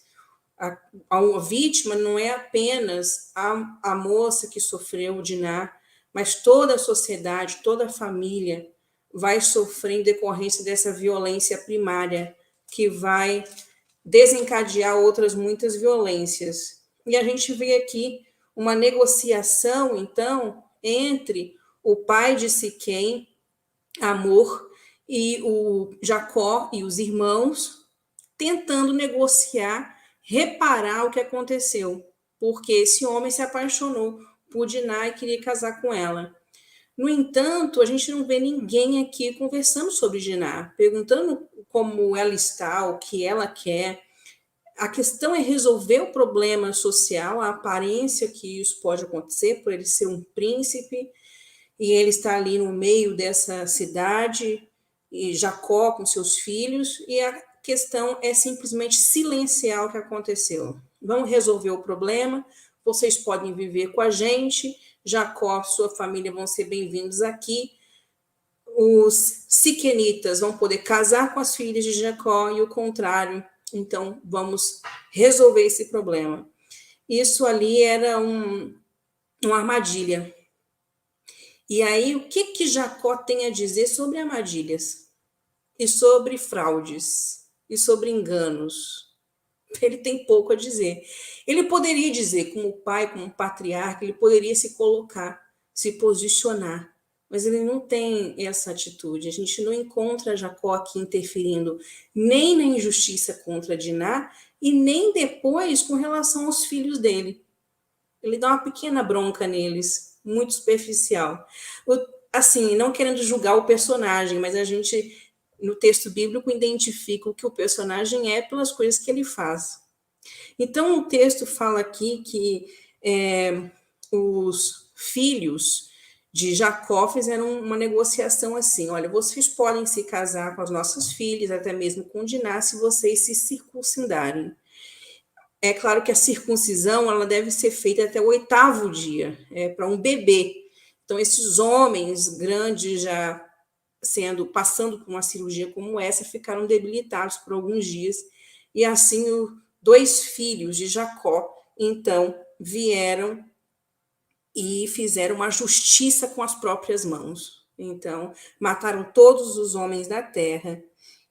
A vítima não é apenas a moça que sofreu o Diná, mas toda a sociedade, toda a família vai sofrer em decorrência dessa violência primária, que vai desencadear outras muitas violências. E a gente vê aqui uma negociação, então, entre o pai de Siquém, Amor, e o Jacó e os irmãos, tentando negociar, reparar o que aconteceu, porque esse homem se apaixonou por Diná e queria casar com ela. No entanto, a gente não vê ninguém aqui conversando sobre Diná, perguntando como ela está, o que ela quer. A questão é resolver o problema social, a aparência que isso pode acontecer, por ele ser um príncipe, e ele está ali no meio dessa cidade, e Jacó com seus filhos, e a questão é simplesmente silenciar o que aconteceu. Vamos resolver o problema, vocês podem viver com a gente, Jacó, sua família vão ser bem-vindos aqui, os siquenitas vão poder casar com as filhas de Jacó e o contrário. Então, vamos resolver esse problema. Isso ali era uma armadilha. E aí, o que Jacó tem a dizer sobre armadilhas? E sobre fraudes? E sobre enganos? Ele tem pouco a dizer. Ele poderia dizer, como pai, como patriarca, ele poderia se colocar, se posicionar, mas ele não tem essa atitude. A gente não encontra Jacó aqui interferindo nem na injustiça contra Diná e nem depois com relação aos filhos dele. Ele dá uma pequena bronca neles, muito superficial. Assim, não querendo julgar o personagem, mas a gente, no texto bíblico, identifica o que o personagem é pelas coisas que ele faz. Então, o texto fala aqui que os filhos de Jacó fizeram uma negociação assim: olha, vocês podem se casar com as nossas filhas, até mesmo com Diná, se vocês se circuncidarem. É claro que a circuncisão ela deve ser feita até o 8º dia, para um bebê. Então, esses homens grandes já passando por uma cirurgia como essa, ficaram debilitados por alguns dias, e assim 2 filhos de Jacó, então, vieram e fizeram uma justiça com as próprias mãos. Então, mataram todos os homens da terra,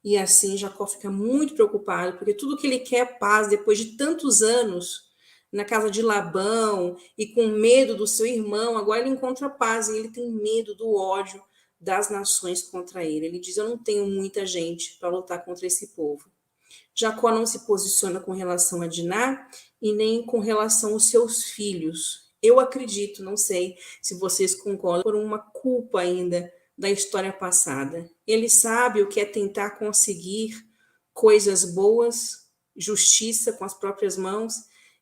e assim Jacó fica muito preocupado, porque tudo que ele quer é paz, depois de tantos anos na casa de Labão, e com medo do seu irmão, agora ele encontra paz, e ele tem medo do ódio das nações contra ele. Ele diz: eu não tenho muita gente para lutar contra esse povo. Jacó não se posiciona com relação a Diná e nem com relação aos seus filhos. Eu acredito, não sei se vocês concordam, por uma culpa ainda da história passada. Ele sabe o que é tentar conseguir coisas boas, justiça com as próprias mãos,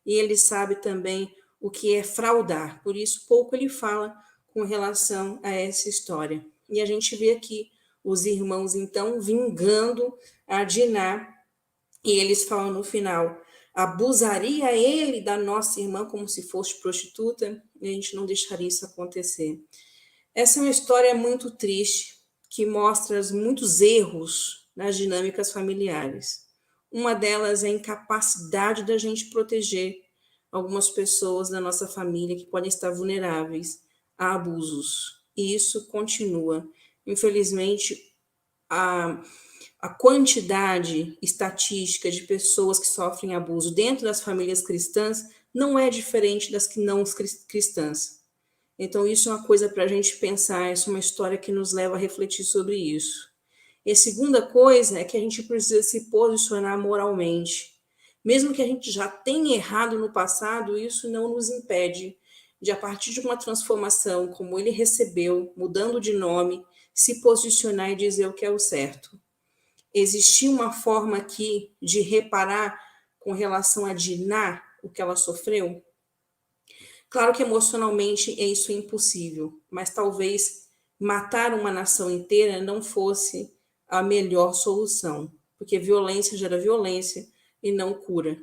e ele sabe também o que é fraudar. Por isso, pouco ele fala com relação a essa história. E a gente vê aqui os irmãos, então, vingando a Diná, e eles falam no final: abusaria ele da nossa irmã como se fosse prostituta? E a gente não deixaria isso acontecer. Essa é uma história muito triste, que mostra muitos erros nas dinâmicas familiares. Uma delas é a incapacidade da gente proteger algumas pessoas da nossa família que podem estar vulneráveis a abusos. E isso continua. Infelizmente, a quantidade estatística de pessoas que sofrem abuso dentro das famílias cristãs não é diferente das que não cristãs. Então, isso é uma coisa para a gente pensar, essa é uma história que nos leva a refletir sobre isso. E a segunda coisa é que a gente precisa se posicionar moralmente. Mesmo que a gente já tenha errado no passado, isso não nos impede de, a partir de uma transformação como ele recebeu, mudando de nome, se posicionar e dizer o que é o certo. Existia uma forma aqui de reparar com relação a Diná, o que ela sofreu? Claro que emocionalmente isso é impossível, mas talvez matar uma nação inteira não fosse a melhor solução, porque violência gera violência e não cura.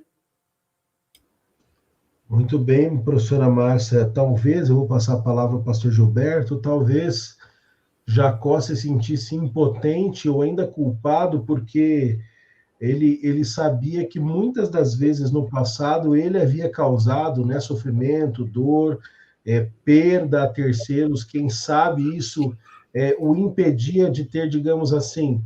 Muito bem, professora Márcia. Talvez, eu vou passar a palavra ao pastor Gilberto, talvez Jacó se sentisse impotente ou ainda culpado, porque ele sabia que muitas das vezes no passado ele havia causado, né, sofrimento, dor, perda a terceiros. Quem sabe isso o impedia de ter, digamos assim,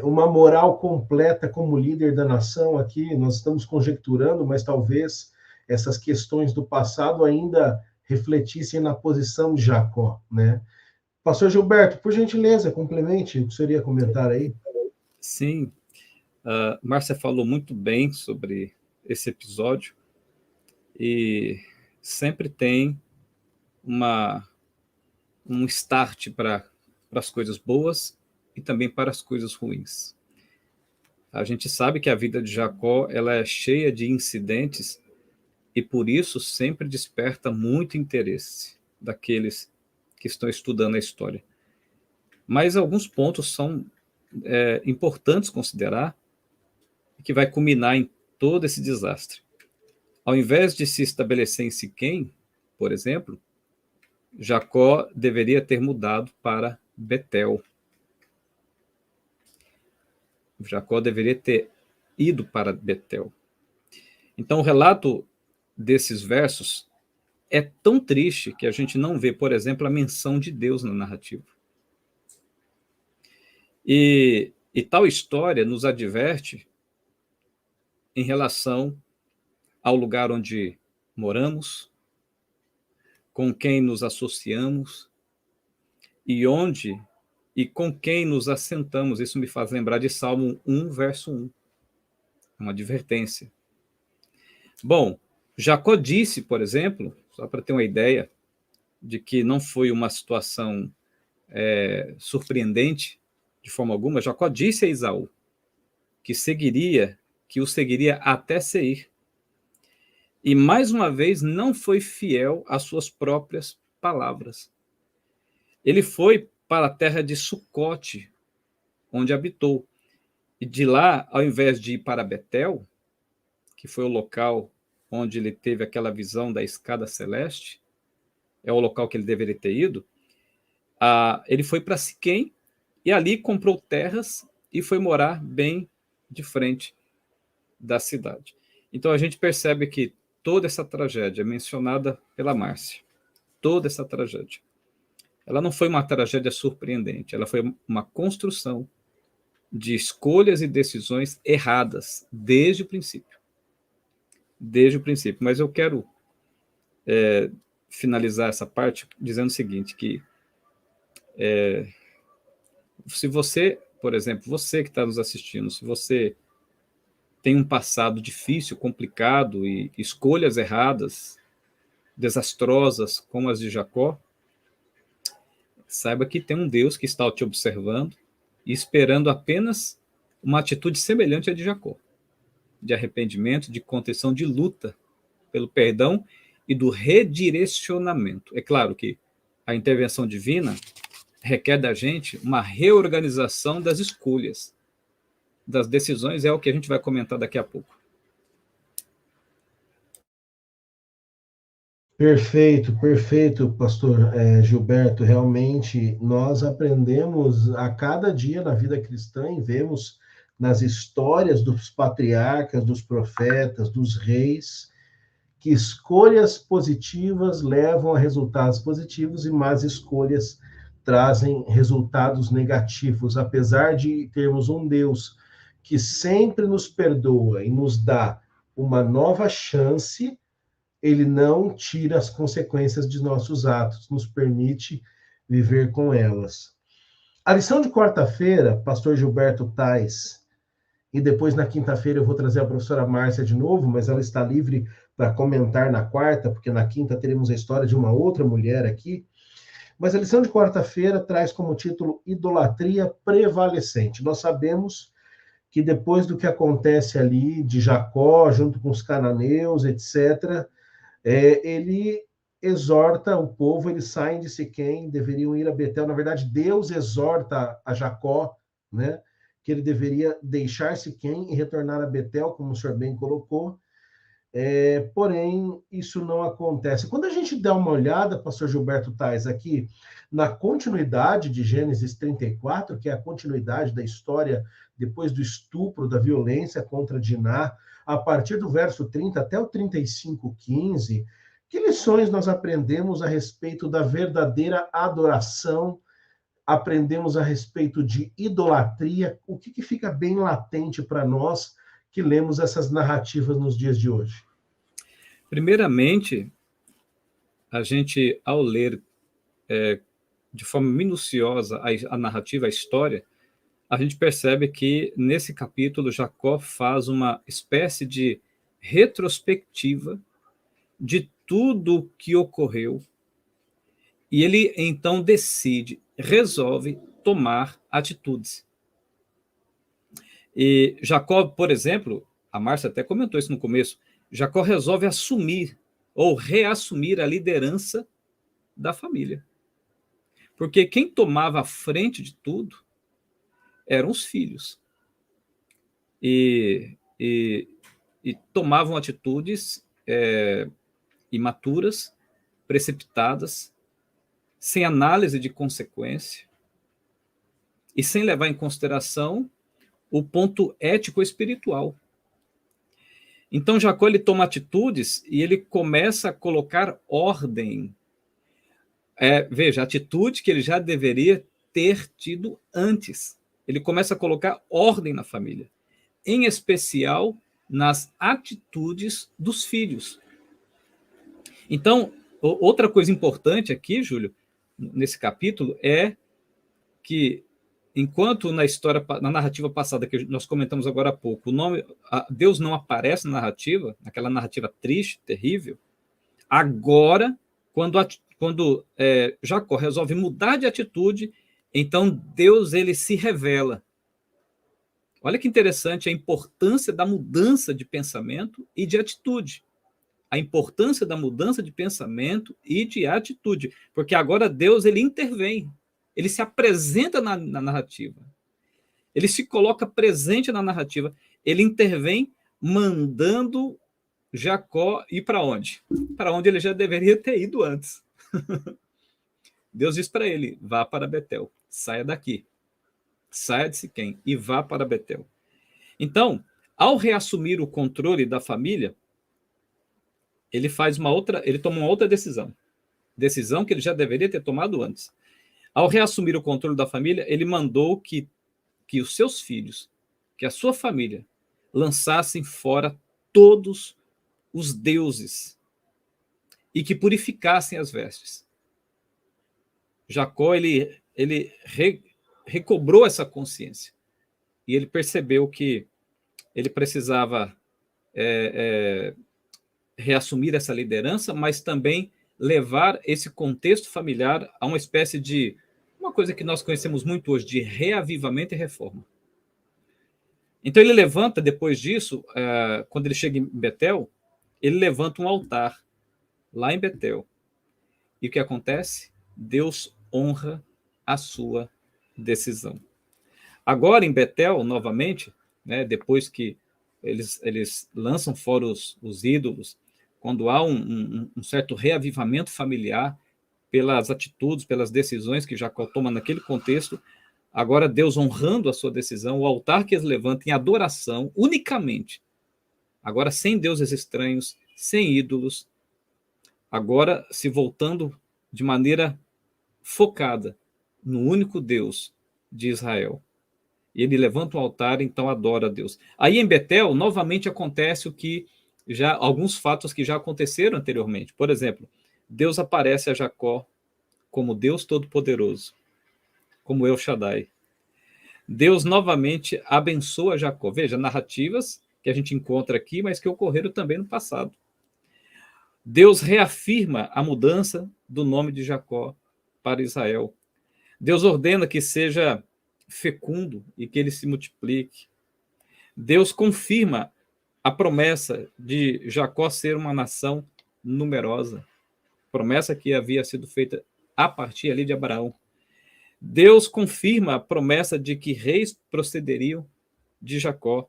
uma moral completa como líder da nação. Aqui nós estamos conjecturando, mas talvez essas questões do passado ainda refletissem na posição de Jacó, né? Pastor Gilberto, por gentileza, complemente o que você iria comentar aí. Sim, Márcia falou muito bem sobre esse episódio, e sempre tem um start para as coisas boas e também para as coisas ruins. A gente sabe que a vida de Jacó ela é cheia de incidentes, e por isso sempre desperta muito interesse daqueles que estão estudando a história. Mas alguns pontos são importantes considerar, que vai culminar em todo esse desastre. Ao invés de se estabelecer em Siquém, por exemplo, Jacó deveria ter mudado para Betel. Jacó deveria ter ido para Betel. Então, o relato desses versos é tão triste que a gente não vê, por exemplo, a menção de Deus na narrativa. E tal história nos adverte em relação ao lugar onde moramos, com quem nos associamos e onde e com quem nos assentamos. Isso me faz lembrar de Salmo 1, verso 1. Uma advertência. Bom, Jacó disse, por exemplo, só para ter uma ideia de que não foi uma situação surpreendente de forma alguma, Jacó disse a Esaú que o seguiria até Seir. E, mais uma vez, não foi fiel às suas próprias palavras. Ele foi para a terra de Sucote, onde habitou. E de lá, ao invés de ir para Betel, que foi o local onde ele teve aquela visão da escada celeste, é o local que ele deveria ter ido, ele foi para Siquém e ali comprou terras e foi morar bem de frente da cidade. Então a gente percebe que toda essa tragédia mencionada pela Márcia, toda essa tragédia, ela não foi uma tragédia surpreendente, ela foi uma construção de escolhas e decisões erradas desde o princípio. Desde o princípio. Mas eu quero finalizar essa parte dizendo o seguinte, que se você, por exemplo, você que está nos assistindo, se você tem um passado difícil, complicado e escolhas erradas, desastrosas como as de Jacó, saiba que tem um Deus que está te observando e esperando apenas uma atitude semelhante à de Jacó, de arrependimento, de contrição, de luta pelo perdão e do redirecionamento. É claro que a intervenção divina requer da gente uma reorganização das escolhas, das decisões, é o que a gente vai comentar daqui a pouco. Perfeito, perfeito, pastor Gilberto. Realmente, nós aprendemos a cada dia na vida cristã e vemos nas histórias dos patriarcas, dos profetas, dos reis, que escolhas positivas levam a resultados positivos e más escolhas trazem resultados negativos. Apesar de termos um Deus que sempre nos perdoa e nos dá uma nova chance, ele não tira as consequências de nossos atos, nos permite viver com elas. A lição de quarta-feira, pastor Gilberto Tais, e depois na quinta-feira eu vou trazer a professora Márcia de novo, mas ela está livre para comentar na quarta, porque na quinta teremos a história de uma outra mulher aqui. Mas a lição de quarta-feira traz como título Idolatria Prevalecente. Nós sabemos que depois do que acontece ali de Jacó, junto com os cananeus, etc., ele exorta o povo, eles saem de Siquém, deveriam ir a Betel. Na verdade, Deus exorta a Jacó, né, que ele deveria deixar Siquém e retornar a Betel, como o senhor bem colocou. Porém, isso não acontece. Quando a gente dá uma olhada, pastor Gilberto Tais, aqui, na continuidade de Gênesis 34, que é a continuidade da história depois do estupro, da violência contra Diná, a partir do verso 30 até o 35:15, que lições nós aprendemos a respeito da verdadeira adoração? Aprendemos a respeito de idolatria? O que fica bem latente para nós que lemos essas narrativas nos dias de hoje? Primeiramente, a gente, ao ler de forma minuciosa a narrativa, a história, a gente percebe que, nesse capítulo, Jacó faz uma espécie de retrospectiva de tudo o que ocorreu, e ele, então, resolve tomar atitudes. E Jacó, por exemplo, a Márcia até comentou isso no começo, Jacó resolve assumir ou reassumir a liderança da família. Porque quem tomava a frente de tudo eram os filhos. E tomavam atitudes imaturas, precipitadas, sem análise de consequência e sem levar em consideração o ponto ético-espiritual. Então, Jacó ele toma atitudes e ele começa a colocar ordem. Veja, atitude que ele já deveria ter tido antes. Ele começa a colocar ordem na família, em especial nas atitudes dos filhos. Então, outra coisa importante aqui, Júlio, nesse capítulo, é que, enquanto na narrativa passada, que nós comentamos agora há pouco, Deus não aparece na narrativa, naquela narrativa triste, terrível, agora, quando Jacó resolve mudar de atitude, então Deus ele se revela. Olha que interessante a importância da mudança de pensamento e de atitude. A importância da mudança de pensamento e de atitude. Porque agora Deus ele intervém. Ele se apresenta na narrativa. Ele se coloca presente na narrativa. Ele intervém mandando Jacó ir para onde? Para onde ele já deveria ter ido antes. Deus diz para ele, vá para Betel, saia daqui. Saia de Siquém e vá para Betel. Então, ao reassumir o controle da família, ele toma uma outra decisão que ele já deveria ter tomado antes. Ao reassumir o controle da família, ele mandou que os seus filhos, que a sua família, lançassem fora todos os deuses e que purificassem as vestes. Jacó, ele recobrou essa consciência e ele percebeu que ele precisava reassumir essa liderança, mas também levar esse contexto familiar a uma espécie de uma coisa que nós conhecemos muito hoje, de reavivamento e reforma. Então ele levanta, depois disso, quando ele chega em Betel, ele levanta um altar lá em Betel. E o que acontece? Deus honra a sua decisão. Agora, em Betel, novamente, né, depois que eles lançam fora os ídolos, quando há um certo reavivamento familiar pelas atitudes, pelas decisões que Jacó toma naquele contexto, agora Deus honrando a sua decisão, o altar que eles levantam em adoração unicamente, agora sem deuses estranhos, sem ídolos, agora se voltando de maneira focada no único Deus de Israel. E ele levanta um altar, então adora a Deus. Aí em Betel, novamente acontece alguns fatos que já aconteceram anteriormente. Por exemplo, Deus aparece a Jacó como Deus Todo-Poderoso, como El Shaddai. Deus novamente abençoa Jacó. Veja, narrativas que a gente encontra aqui, mas que ocorreram também no passado. Deus reafirma a mudança do nome de Jacó para Israel. Deus ordena que seja fecundo e que ele se multiplique. Deus confirma a promessa de Jacó ser uma nação numerosa, promessa que havia sido feita a partir ali de Abraão. Deus confirma a promessa de que reis procederiam de Jacó.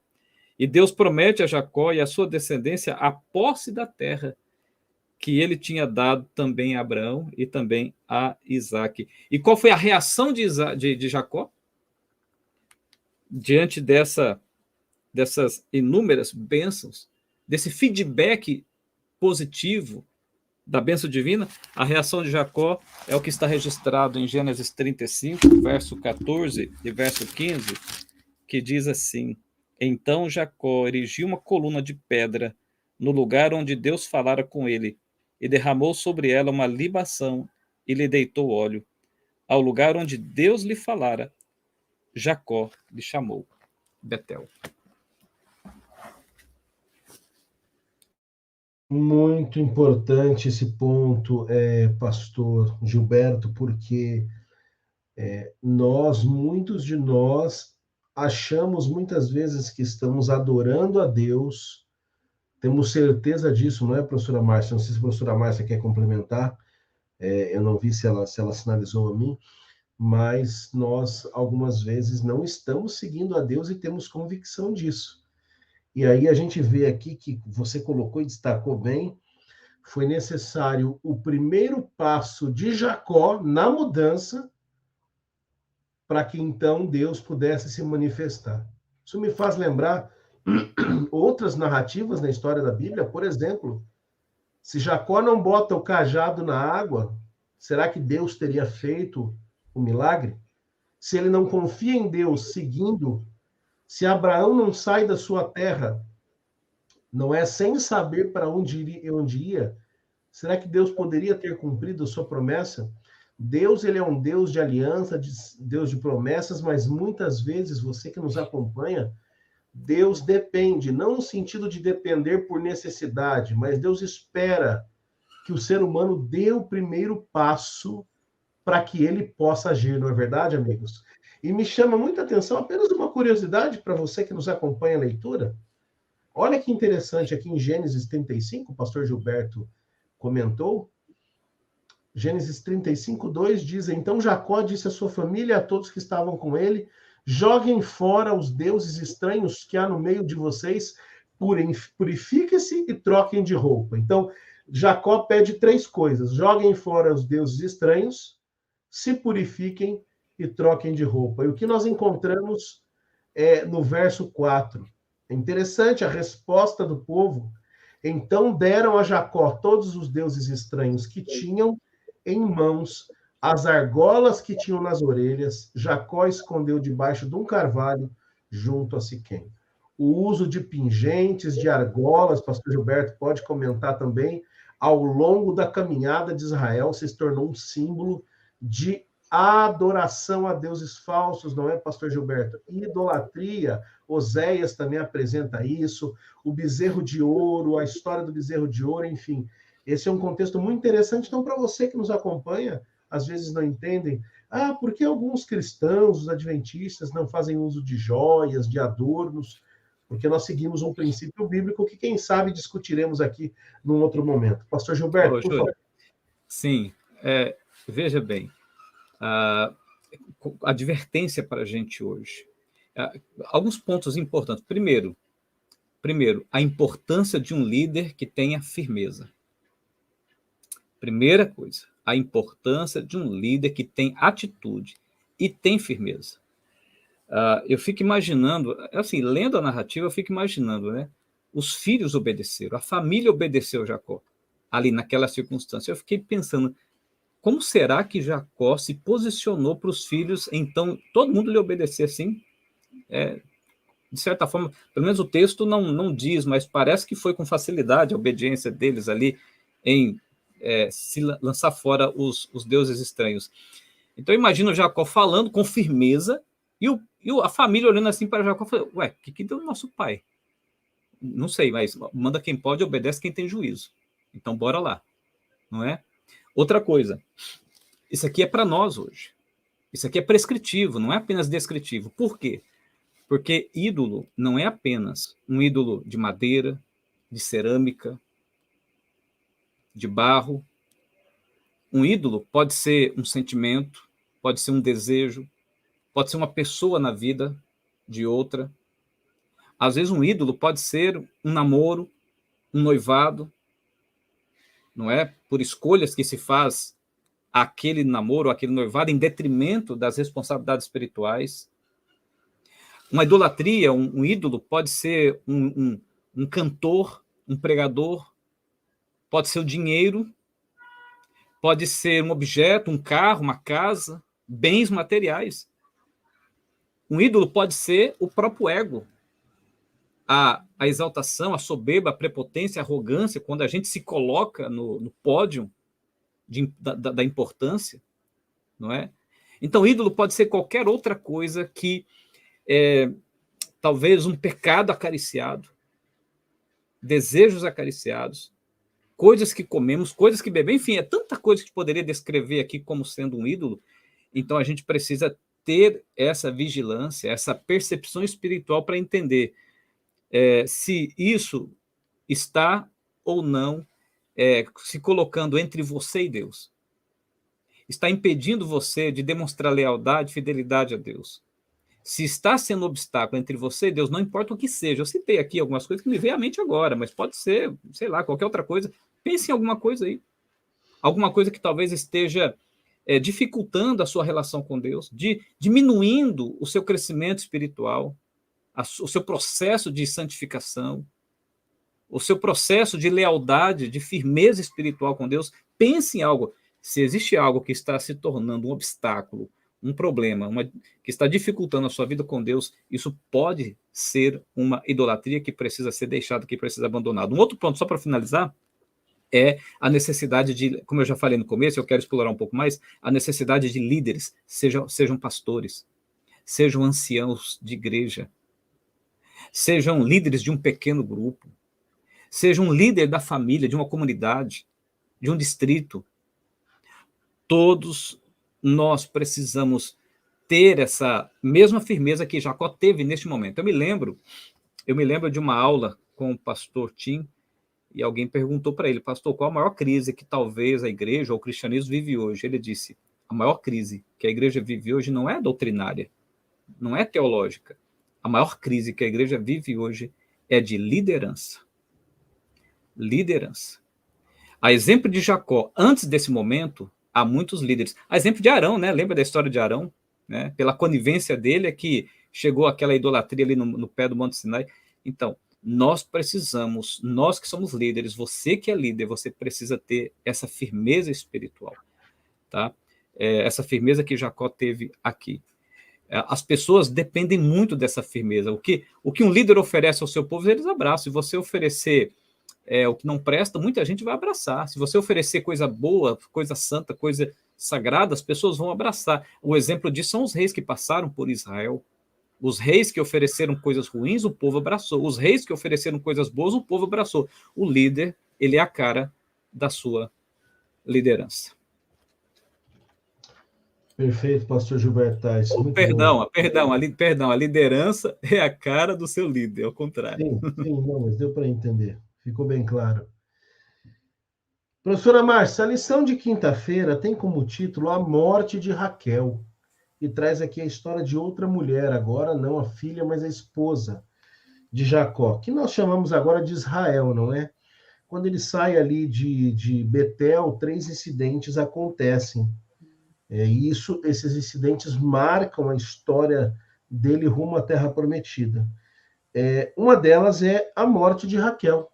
E Deus promete a Jacó e a sua descendência a posse da terra que ele tinha dado também a Abraão e também a Isaac. E qual foi a reação de Jacó? Diante dessas inúmeras bênçãos, desse feedback positivo da bênção divina, a reação de Jacó é o que está registrado em Gênesis 35, verso 14 e verso 15, que diz assim: Então Jacó erigiu uma coluna de pedra no lugar onde Deus falara com ele, e derramou sobre ela uma libação e lhe deitou óleo. Ao lugar onde Deus lhe falara, Jacó lhe chamou Betel. Muito importante esse ponto, pastor Gilberto, porque muitos de nós, achamos muitas vezes que estamos adorando a Deus, temos certeza disso, não é, professora Márcia? Não sei se a professora Márcia quer complementar, eu não vi se ela sinalizou a mim, mas nós, algumas vezes, não estamos seguindo a Deus e temos convicção disso. E aí a gente vê aqui que você colocou e destacou bem, foi necessário o primeiro passo de Jacó na mudança para que então Deus pudesse se manifestar. Isso me faz lembrar outras narrativas na história da Bíblia. Por exemplo, se Jacó não bota o cajado na água, será que Deus teria feito o milagre? Se ele não confia em Deus seguindo, se Abraão não sai da sua terra, não é? Sem saber para onde ia. Será que Deus poderia ter cumprido a sua promessa? Deus, ele é um Deus de aliança, Deus de promessas, mas muitas vezes você que nos acompanha, Deus depende, não no sentido de depender por necessidade, mas Deus espera que o ser humano dê o primeiro passo para que ele possa agir, não é verdade, amigos? E me chama muita atenção, apenas uma curiosidade para você que nos acompanha a leitura. Olha que interessante, aqui em Gênesis 35, o pastor Gilberto comentou, Gênesis 35, 2 diz: Então Jacó disse à sua família e a todos que estavam com ele: Joguem fora os deuses estranhos que há no meio de vocês, purifiquem-se e troquem de roupa. Então, Jacó pede 3 coisas: joguem fora os deuses estranhos, se purifiquem e troquem de roupa. E o que nós encontramos no verso 4. É interessante a resposta do povo. Então deram a Jacó todos os deuses estranhos que tinham em mãos, as argolas que tinham nas orelhas. Jacó escondeu debaixo de um carvalho junto a Siquém. O uso de pingentes, de argolas, pastor Gilberto pode comentar também, ao longo da caminhada de Israel se tornou um símbolo de adoração a deuses falsos, não é, pastor Gilberto? Idolatria. Oséias também apresenta isso, o bezerro de ouro, a história do bezerro de ouro, enfim. Esse é um contexto muito interessante. Então, para você que nos acompanha, às vezes não entendem, por que alguns cristãos, os adventistas, não fazem uso de joias, de adornos? Porque nós seguimos um princípio bíblico que, quem sabe, discutiremos aqui num outro momento. Pastor Gilberto, por favor. Sim, veja bem, a advertência para a gente hoje. Alguns pontos importantes. Primeiro, a importância de um líder que tenha firmeza. Primeira coisa, a importância de um líder que tem atitude e tem firmeza. Eu fico imaginando, assim, lendo a narrativa, eu fico imaginando, né? Os filhos obedeceram, a família obedeceu Jacó, ali naquela circunstância. Eu fiquei pensando, como será que Jacó se posicionou para os filhos, então, todo mundo lhe obedecer assim? De certa forma, pelo menos o texto não diz, mas parece que foi com facilidade a obediência deles ali em se lançar fora os deuses estranhos. Então, imagino Jacó falando com firmeza e a família olhando assim para Jacó, falando: ué, o que deu o nosso pai? Não sei, mas manda quem pode, obedece quem tem juízo. Então, bora lá, não é? Outra coisa, isso aqui é para nós hoje. Isso aqui é prescritivo, não é apenas descritivo. Por quê? Porque ídolo não é apenas um ídolo de madeira, de cerâmica, de barro. Um ídolo pode ser um sentimento, pode ser um desejo, pode ser uma pessoa na vida de outra. Às vezes um ídolo pode ser um namoro, um noivado, não é? Por escolhas que se faz aquele namoro, aquele noivado, em detrimento das responsabilidades espirituais. Uma idolatria, um ídolo, pode ser um cantor, um pregador, pode ser o dinheiro, pode ser um objeto, um carro, uma casa, bens materiais. Um ídolo pode ser o próprio ego, a exaltação, a soberba, a prepotência, a arrogância, quando a gente se coloca no pódio da importância, não é? Então, ídolo pode ser qualquer outra coisa que talvez um pecado acariciado, desejos acariciados, coisas que comemos, coisas que bebemos, enfim, é tanta coisa que poderia descrever aqui como sendo um ídolo. Então, a gente precisa ter essa vigilância, essa percepção espiritual para entender se isso está ou não se colocando entre você e Deus. Está impedindo você de demonstrar lealdade, fidelidade a Deus. Se está sendo um obstáculo entre você e Deus, não importa o que seja. Eu citei aqui algumas coisas que me veio à mente agora, mas pode ser, sei lá, qualquer outra coisa. Pense em alguma coisa aí. Alguma coisa que talvez esteja dificultando a sua relação com Deus, diminuindo o seu crescimento espiritual, o seu processo de santificação, o seu processo de lealdade, de firmeza espiritual com Deus. Pense em algo. Se existe algo que está se tornando um obstáculo, um problema, que está dificultando a sua vida com Deus, isso pode ser uma idolatria que precisa ser deixada, que precisa ser abandonada. Um outro ponto, só para finalizar, é a necessidade de, como eu já falei no começo, eu quero explorar um pouco mais, a necessidade de líderes, sejam pastores, sejam anciãos de igreja, sejam líderes de um pequeno grupo, sejam um líder da família, de uma comunidade, de um distrito. Todos nós precisamos ter essa mesma firmeza que Jacó teve neste momento. Eu me lembro de uma aula com o pastor Tim, e alguém perguntou para ele: pastor, qual a maior crise que talvez a igreja ou o cristianismo vive hoje? Ele disse: a maior crise que a igreja vive hoje não é doutrinária, não é teológica. A maior crise que a igreja vive hoje é de liderança. Liderança. A exemplo de Jacó, antes desse momento, há muitos líderes. A exemplo de Arão, né? Lembra da história de Arão? Né? Pela conivência dele é que chegou aquela idolatria ali no pé do Monte Sinai. Então, nós precisamos, nós que somos líderes, você que é líder, você precisa ter essa firmeza espiritual, tá? Essa firmeza que Jacó teve aqui. As pessoas dependem muito dessa firmeza. O que um líder oferece ao seu povo, eles abraçam. Se você oferecer o que não presta, muita gente vai abraçar. Se você oferecer coisa boa, coisa santa, coisa sagrada, as pessoas vão abraçar. O exemplo disso são os reis que passaram por Israel. Os reis que ofereceram coisas ruins, o povo abraçou. Os reis que ofereceram coisas boas, o povo abraçou. O líder, ele é a cara da sua liderança. Perfeito, pastor Gilberto Tais. Perdão, a liderança é a cara do seu líder, ao contrário. Sim, não, mas deu para entender. Ficou bem claro. Professora Márcia, a lição de quinta-feira tem como título A Morte de Raquel. E traz aqui a história de outra mulher, agora não a filha, mas a esposa de Jacó, que nós chamamos agora de Israel, não é? Quando ele sai ali de Betel, 3 incidentes acontecem. E esses incidentes marcam a história dele rumo à Terra Prometida. Uma delas é a morte de Raquel.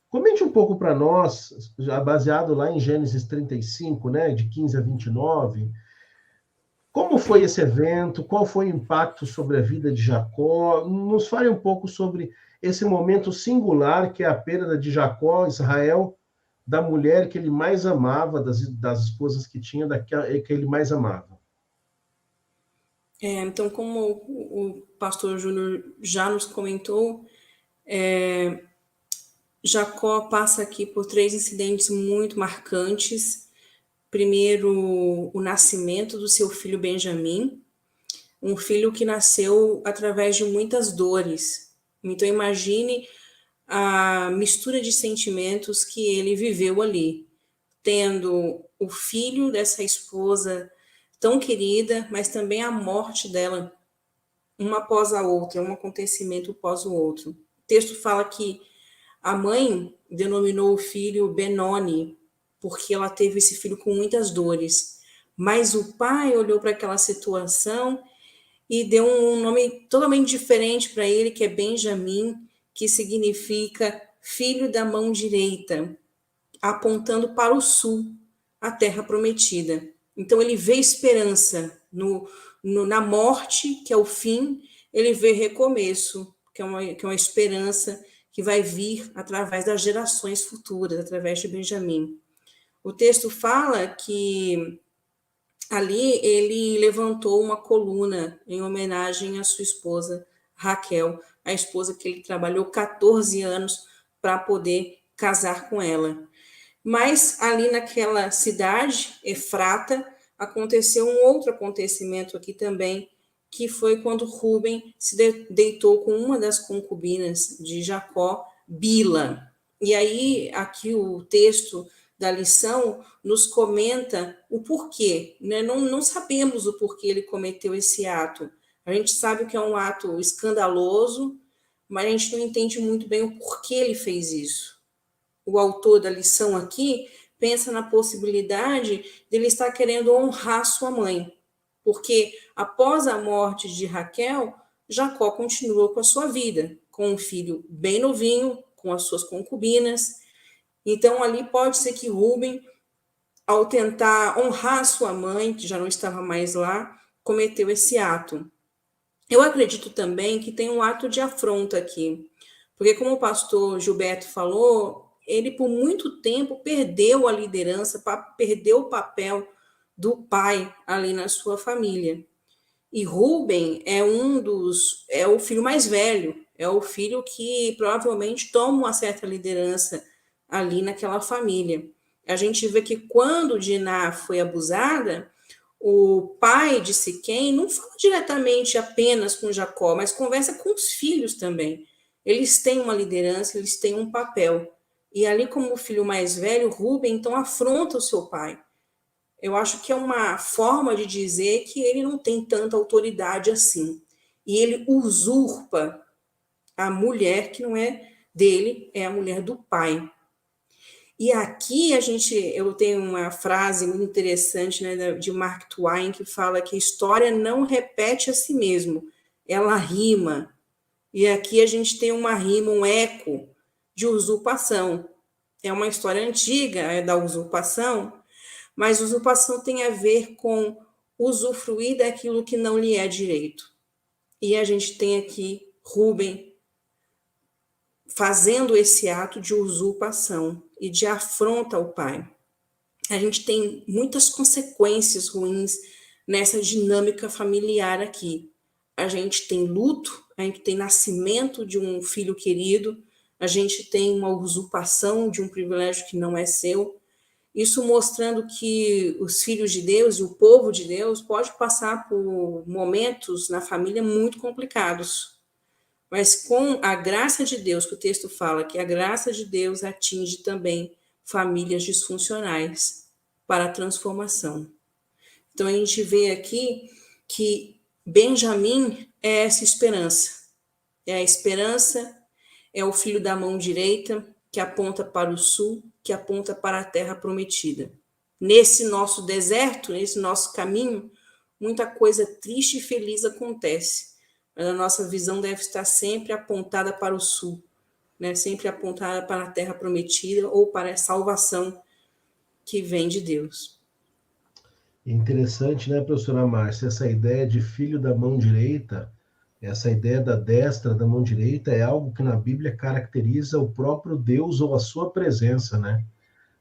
Comente um pouco para nós, já baseado lá em Gênesis 35, né, de 15 a 29, como foi esse evento? Qual foi o impacto sobre a vida de Jacó? Nos fale um pouco sobre esse momento singular que é a perda de Jacó, Israel, da mulher que ele mais amava, das esposas que tinha, que ele mais amava. Então, como o pastor Júnior já nos comentou, Jacó passa aqui por 3 incidentes muito marcantes. Primeiro, o nascimento do seu filho Benjamim, um filho que nasceu através de muitas dores. Então, imagine a mistura de sentimentos que ele viveu ali, tendo o filho dessa esposa tão querida, mas também a morte dela, uma após a outra, um acontecimento após o outro. O texto fala que a mãe denominou o filho Benoni, porque ela teve esse filho com muitas dores. Mas o pai olhou para aquela situação e deu um nome totalmente diferente para ele, que é Benjamim, que significa filho da mão direita, apontando para o sul, a terra prometida. Então ele vê esperança na morte, que é o fim, ele vê recomeço, que é uma esperança que vai vir através das gerações futuras, através de Benjamim. O texto fala que ali ele levantou uma coluna em homenagem à sua esposa Raquel, a esposa que ele trabalhou 14 anos para poder casar com ela. Mas ali naquela cidade, Efrata, aconteceu um outro acontecimento aqui também, que foi quando Rúben se deitou com uma das concubinas de Jacó, Bila. E aí, aqui o texto da lição nos comenta o porquê, né? Não sabemos o porquê ele cometeu esse ato. A gente sabe que é um ato escandaloso, mas a gente não entende muito bem o porquê ele fez isso. O autor da lição aqui pensa na possibilidade de ele estar querendo honrar sua mãe, porque após a morte de Raquel, Jacó continuou com a sua vida, com um filho bem novinho, com as suas concubinas. Então, ali pode ser que Rúben ao tentar honrar sua mãe, que já não estava mais lá, cometeu esse ato. Eu acredito também que tem um ato de afronta aqui, porque como o pastor Gilberto falou, ele por muito tempo perdeu a liderança, perdeu o papel do pai ali na sua família. E Rubem é o filho mais velho, é o filho que provavelmente toma uma certa liderança ali naquela família. A gente vê que quando Diná foi abusada, o pai de Siquém não fala diretamente apenas com Jacó, mas conversa com os filhos também. Eles têm uma liderança, eles têm um papel. E ali, como o filho mais velho, Rubem, então afronta o seu pai. Eu acho que é uma forma de dizer que ele não tem tanta autoridade assim. E ele usurpa a mulher que não é dele, é a mulher do pai. E aqui eu tenho uma frase muito interessante, né, de Mark Twain, que fala que a história não repete a si mesmo, ela rima. E aqui a gente tem uma rima, um eco de usurpação. É uma história antiga, é da usurpação, mas usurpação tem a ver com usufruir daquilo que não lhe é direito. E a gente tem aqui Rubem fazendo esse ato de usurpação e de afronta ao pai. A gente tem muitas consequências ruins nessa dinâmica familiar aqui. A gente tem luto, a gente tem nascimento de um filho querido, a gente tem uma usurpação de um privilégio que não é seu. Isso mostrando que os filhos de Deus e o povo de Deus pode passar por momentos na família muito complicados. Mas com a graça de Deus, que o texto fala que a graça de Deus atinge também famílias disfuncionais para a transformação. Então a gente vê aqui que Benjamim é essa esperança. É a esperança, é o filho da mão direita que aponta para o sul, que aponta para a terra prometida. Nesse nosso deserto, nesse nosso caminho, muita coisa triste e feliz acontece. Mas a nossa visão deve estar sempre apontada para o sul, né? Sempre apontada para a terra prometida ou para a salvação que vem de Deus. Interessante, né, professora Márcia? Essa ideia de filho da mão direita, essa ideia da destra da mão direita é algo que na Bíblia caracteriza o próprio Deus ou a sua presença, né?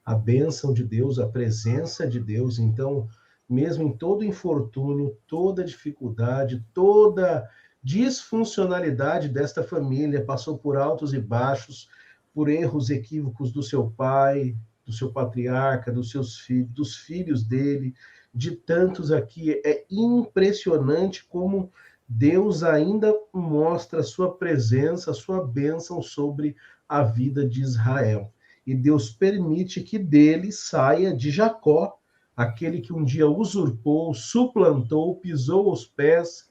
A bênção de Deus, a presença de Deus. Então, mesmo em todo infortúnio, toda dificuldade, toda disfuncionalidade desta família, passou por altos e baixos, por erros equívocos do seu pai, do seu patriarca, dos seus filhos, dos filhos dele, de tantos aqui. É impressionante como Deus ainda mostra a sua presença, a sua bênção sobre a vida de Israel. E Deus permite que dele saia, de Jacó, aquele que um dia usurpou, suplantou, pisou os pés,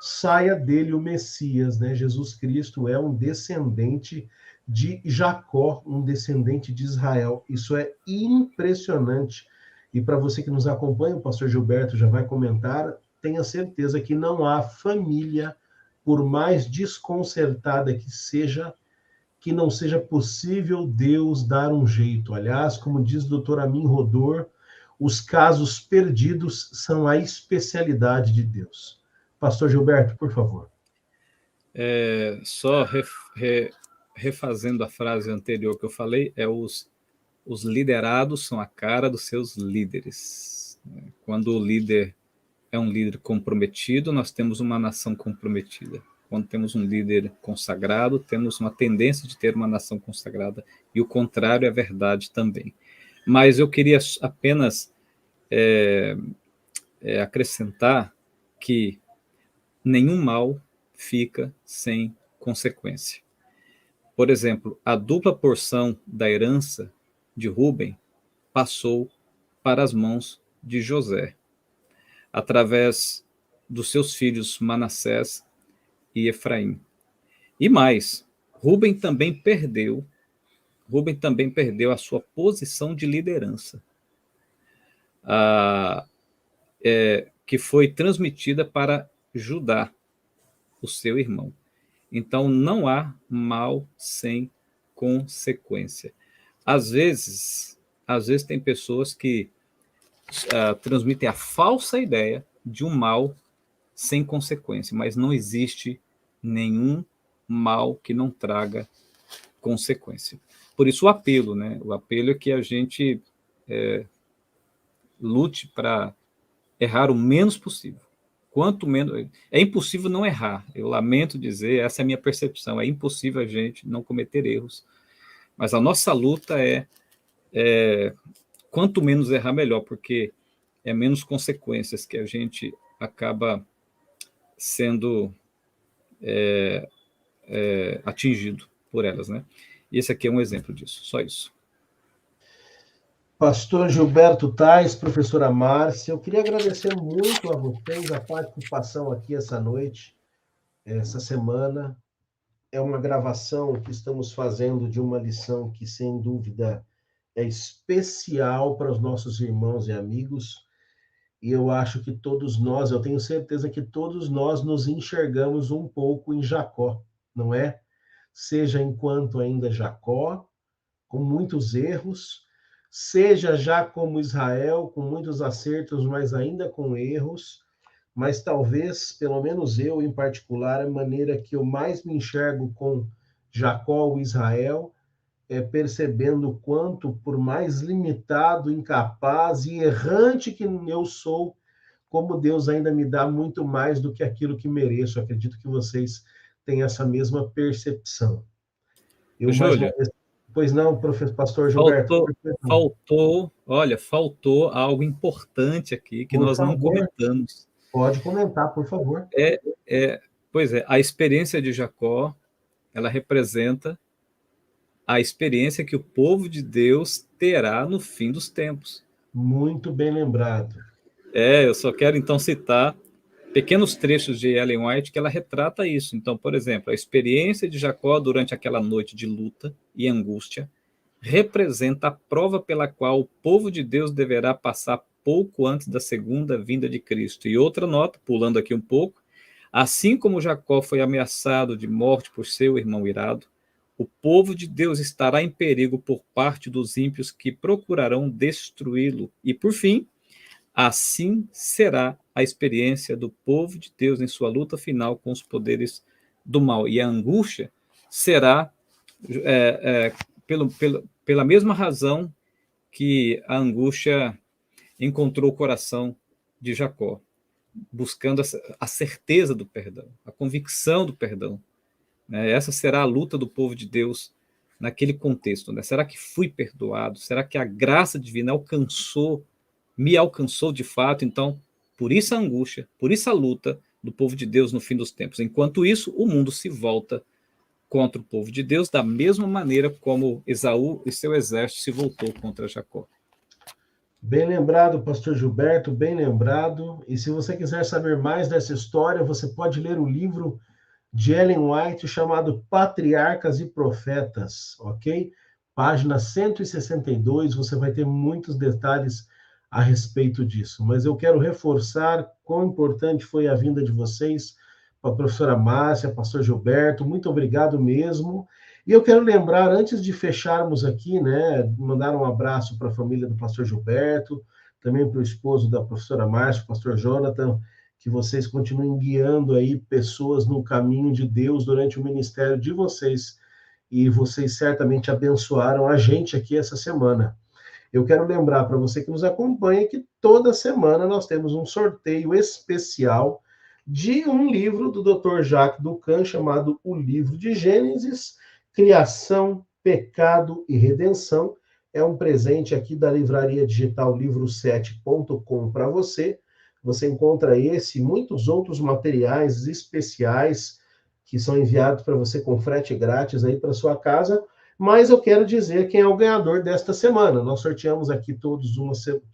saia dele o Messias, né? Jesus Cristo é um descendente de Jacó, um descendente de Israel. Isso é impressionante. E para você que nos acompanha, o pastor Gilberto já vai comentar, tenha certeza que não há família, por mais desconcertada que não seja possível Deus dar um jeito. Aliás, como diz o doutor Amin Rodor, os casos perdidos são a especialidade de Deus. Pastor Gilberto, por favor. Só refazendo a frase anterior que eu falei, os liderados são a cara dos seus líderes. Quando o líder é um líder comprometido, nós temos uma nação comprometida. Quando temos um líder consagrado, temos uma tendência de ter uma nação consagrada, e o contrário é verdade também. Mas eu queria apenas acrescentar que nenhum mal fica sem consequência. Por exemplo, a dupla porção da herança de Rubem passou para as mãos de José, através dos seus filhos Manassés e Efraim. E mais, Rubem também perdeu a sua posição de liderança, que foi transmitida para Judá, o seu irmão. Então, não há mal sem consequência. Às vezes tem pessoas que transmitem a falsa ideia de um mal sem consequência, mas não existe nenhum mal que não traga consequência. Por isso o apelo, né? O apelo é que a gente lute para errar o menos possível. Quanto menos... É impossível não errar. Eu lamento dizer, essa é a minha percepção. É impossível a gente não cometer erros. Mas a nossa luta quanto menos errar, melhor, porque é menos consequências que a gente acaba sendo atingido por elas, né? E esse aqui é um exemplo disso, só isso. Pastor Gilberto Tais, professora Márcia, eu queria agradecer muito a vocês a participação aqui essa noite, essa semana. É uma gravação que estamos fazendo de uma lição que, sem dúvida, é especial para os nossos irmãos e amigos. E eu acho que todos nós, eu tenho certeza que todos nós nos enxergamos um pouco em Jacó, não é? Seja enquanto ainda Jacó, com muitos erros, seja já como Israel, com muitos acertos, mas ainda com erros, mas talvez, pelo menos eu em particular, a maneira que eu mais me enxergo com Jacó ou Israel é percebendo o quanto, por mais limitado, incapaz e errante que eu sou, como Deus ainda me dá muito mais do que aquilo que mereço. Eu acredito que vocês têm essa mesma percepção. Eu, mais uma vez, pois não, professor Pastor Gilberto? Faltou algo importante aqui que nós não comentamos. Pode comentar, por favor. Pois é, a experiência de Jacó, ela representa a experiência que o povo de Deus terá no fim dos tempos. Muito bem lembrado. Eu só quero então citar pequenos trechos de Ellen White que ela retrata isso. Então, por exemplo, a experiência de Jacó durante aquela noite de luta e angústia representa a prova pela qual o povo de Deus deverá passar pouco antes da segunda vinda de Cristo. E outra nota, pulando aqui um pouco, assim como Jacó foi ameaçado de morte por seu irmão irado, o povo de Deus estará em perigo por parte dos ímpios que procurarão destruí-lo. E, por fim, assim será a experiência do povo de Deus em sua luta final com os poderes do mal. E a angústia será pela mesma razão que a angústia encontrou o coração de Jacó, buscando a certeza do perdão, a convicção do perdão. Essa será a luta do povo de Deus naquele contexto. Será que fui perdoado? Será que a graça divina me alcançou de fato? Então, por isso a angústia, por isso a luta do povo de Deus no fim dos tempos. Enquanto isso, o mundo se volta contra o povo de Deus da mesma maneira como Esaú e seu exército se voltou contra Jacó. Bem lembrado, pastor Gilberto, bem lembrado. E se você quiser saber mais dessa história, você pode ler o livro de Ellen White chamado Patriarcas e Profetas, ok? Página 162, você vai ter muitos detalhes a respeito disso. Mas eu quero reforçar quão importante foi a vinda de vocês, a professora Márcia, pastor Gilberto, muito obrigado mesmo. E eu quero lembrar, antes de fecharmos aqui, mandar um abraço para a família do pastor Gilberto, também para o esposo da professora Márcia, pastor Jonathan, que vocês continuem guiando aí pessoas no caminho de Deus durante o ministério de vocês. E vocês certamente abençoaram a gente aqui essa semana. Eu quero lembrar para você que nos acompanha que toda semana nós temos um sorteio especial de um livro do Dr. Jacques Ducan, chamado O Livro de Gênesis, Criação, Pecado e Redenção. É um presente aqui da livraria digital livro7.com para você. Você encontra esse e muitos outros materiais especiais que são enviados para você com frete grátis aí para sua casa. Mas eu quero dizer quem é o ganhador desta semana. Nós sorteamos aqui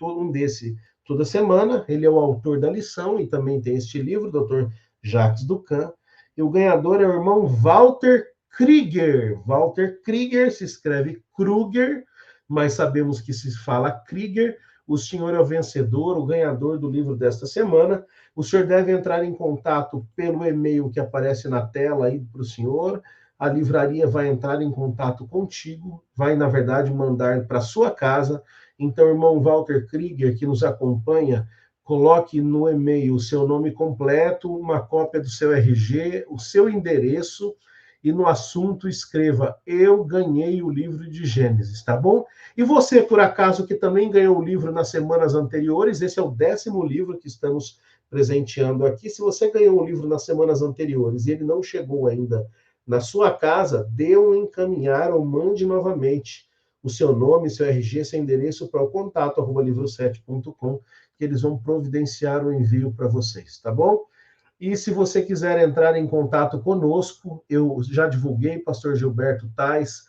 um desse toda semana. Ele é o autor da lição e também tem este livro, Dr. Jacques Ducan. E o ganhador é o irmão Walter Krieger. Walter Krieger se escreve Kruger, mas sabemos que se fala Krieger. O senhor é o vencedor, o ganhador do livro desta semana. O senhor deve entrar em contato pelo e-mail que aparece na tela aí para o senhor. A livraria vai entrar em contato contigo, vai, na verdade, mandar para sua casa Então, irmão Walter Krieger, que nos acompanha, coloque no e-mail o seu nome completo, uma cópia do seu RG, o seu endereço, e no assunto escreva: eu ganhei o livro de Gênesis, tá bom? E você, por acaso, que também ganhou o livro nas semanas anteriores, esse é o 10º livro que estamos presenteando aqui. Se você ganhou o livro nas semanas anteriores e ele não chegou ainda na sua casa, dê um encaminhar ou mande novamente o seu nome, seu RG, seu endereço para o contato@livro7.com, que eles vão providenciar o envio para vocês, tá bom? E se você quiser entrar em contato conosco, eu já divulguei, pastor Gilberto Tais,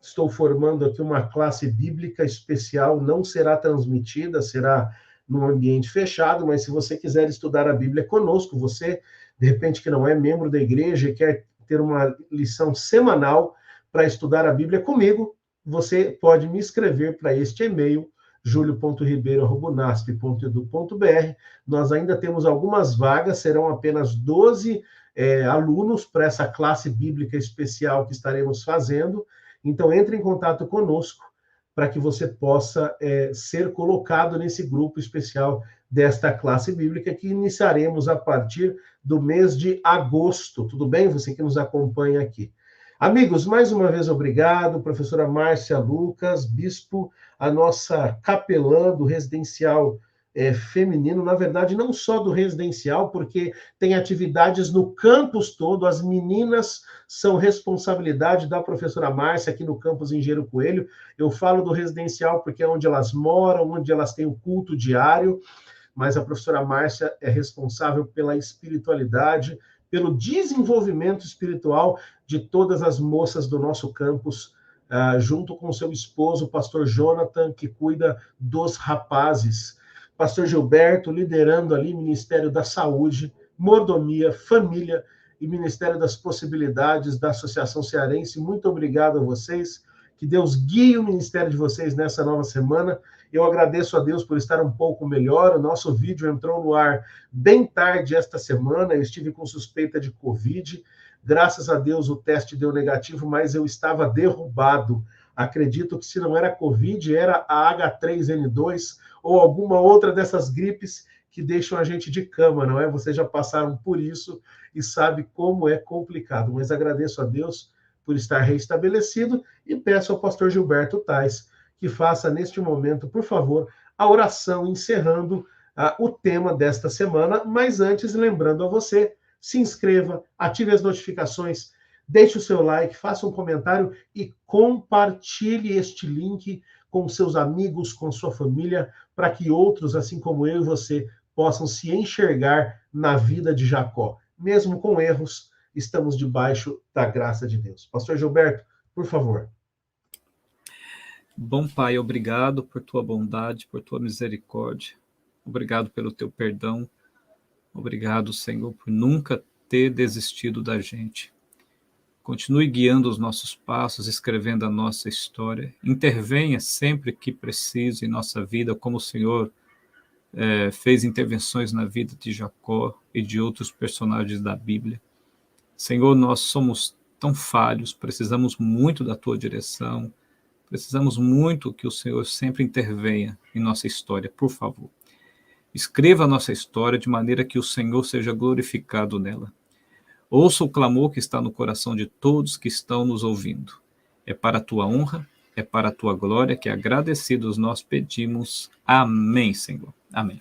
estou formando aqui uma classe bíblica especial, não será transmitida, será num ambiente fechado, mas se você quiser estudar a Bíblia conosco, você, de repente, que não é membro da igreja e quer ter uma lição semanal para estudar a Bíblia comigo, você pode me escrever para este e-mail, julio.ribeiro@unasp.edu.br. Nós ainda temos algumas vagas, serão apenas 12 alunos para essa classe bíblica especial que estaremos fazendo. Então, entre em contato conosco para que você possa ser colocado nesse grupo especial desta classe bíblica que iniciaremos a partir do mês de agosto. Tudo bem? Você que nos acompanha aqui. Amigos, mais uma vez obrigado, professora Márcia Lucas, bispo, a nossa capelã do residencial feminino, na verdade, não só do residencial, porque tem atividades no campus todo, as meninas são responsabilidade da professora Márcia aqui no campus Engenheiro Coelho. Eu falo do residencial porque é onde elas moram, onde elas têm o culto diário, mas a professora Márcia é responsável pela espiritualidade, pelo desenvolvimento espiritual de todas as moças do nosso campus, junto com seu esposo, o pastor Jonathan, que cuida dos rapazes. Pastor Gilberto, liderando ali Ministério da Saúde, Mordomia, Família e Ministério das Possibilidades da Associação Cearense. Muito obrigado a vocês. Que Deus guie o ministério de vocês nessa nova semana. Eu agradeço a Deus por estar um pouco melhor. O nosso vídeo entrou no ar bem tarde esta semana. Eu estive com suspeita de Covid. Graças a Deus o teste deu negativo, mas eu estava derrubado. Acredito que se não era Covid, era a H3N2 ou alguma outra dessas gripes que deixam a gente de cama, não é? Vocês já passaram por isso e sabem como é complicado. Mas agradeço a Deus por estar reestabelecido e peço ao pastor Gilberto Tais que faça neste momento, por favor, a oração encerrando o tema desta semana, mas antes lembrando a você, se inscreva, ative as notificações, deixe o seu like, faça um comentário e compartilhe este link com seus amigos, com sua família, para que outros, assim como eu e você, possam se enxergar na vida de Jacó. Mesmo com erros, estamos debaixo da graça de Deus. Pastor Gilberto, por favor. Bom Pai, obrigado por tua bondade, por tua misericórdia. Obrigado pelo teu perdão. Obrigado, Senhor, por nunca ter desistido da gente. Continue guiando os nossos passos, escrevendo a nossa história. Intervenha sempre que precise em nossa vida, como o Senhor fez intervenções na vida de Jacó e de outros personagens da Bíblia. Senhor, nós somos tão falhos, precisamos muito da tua direção, precisamos muito que o Senhor sempre intervenha em nossa história, por favor. Escreva a nossa história de maneira que o Senhor seja glorificado nela. Ouça o clamor que está no coração de todos que estão nos ouvindo. É para a tua honra, é para a tua glória que agradecidos nós pedimos. Amém, Senhor. Amém.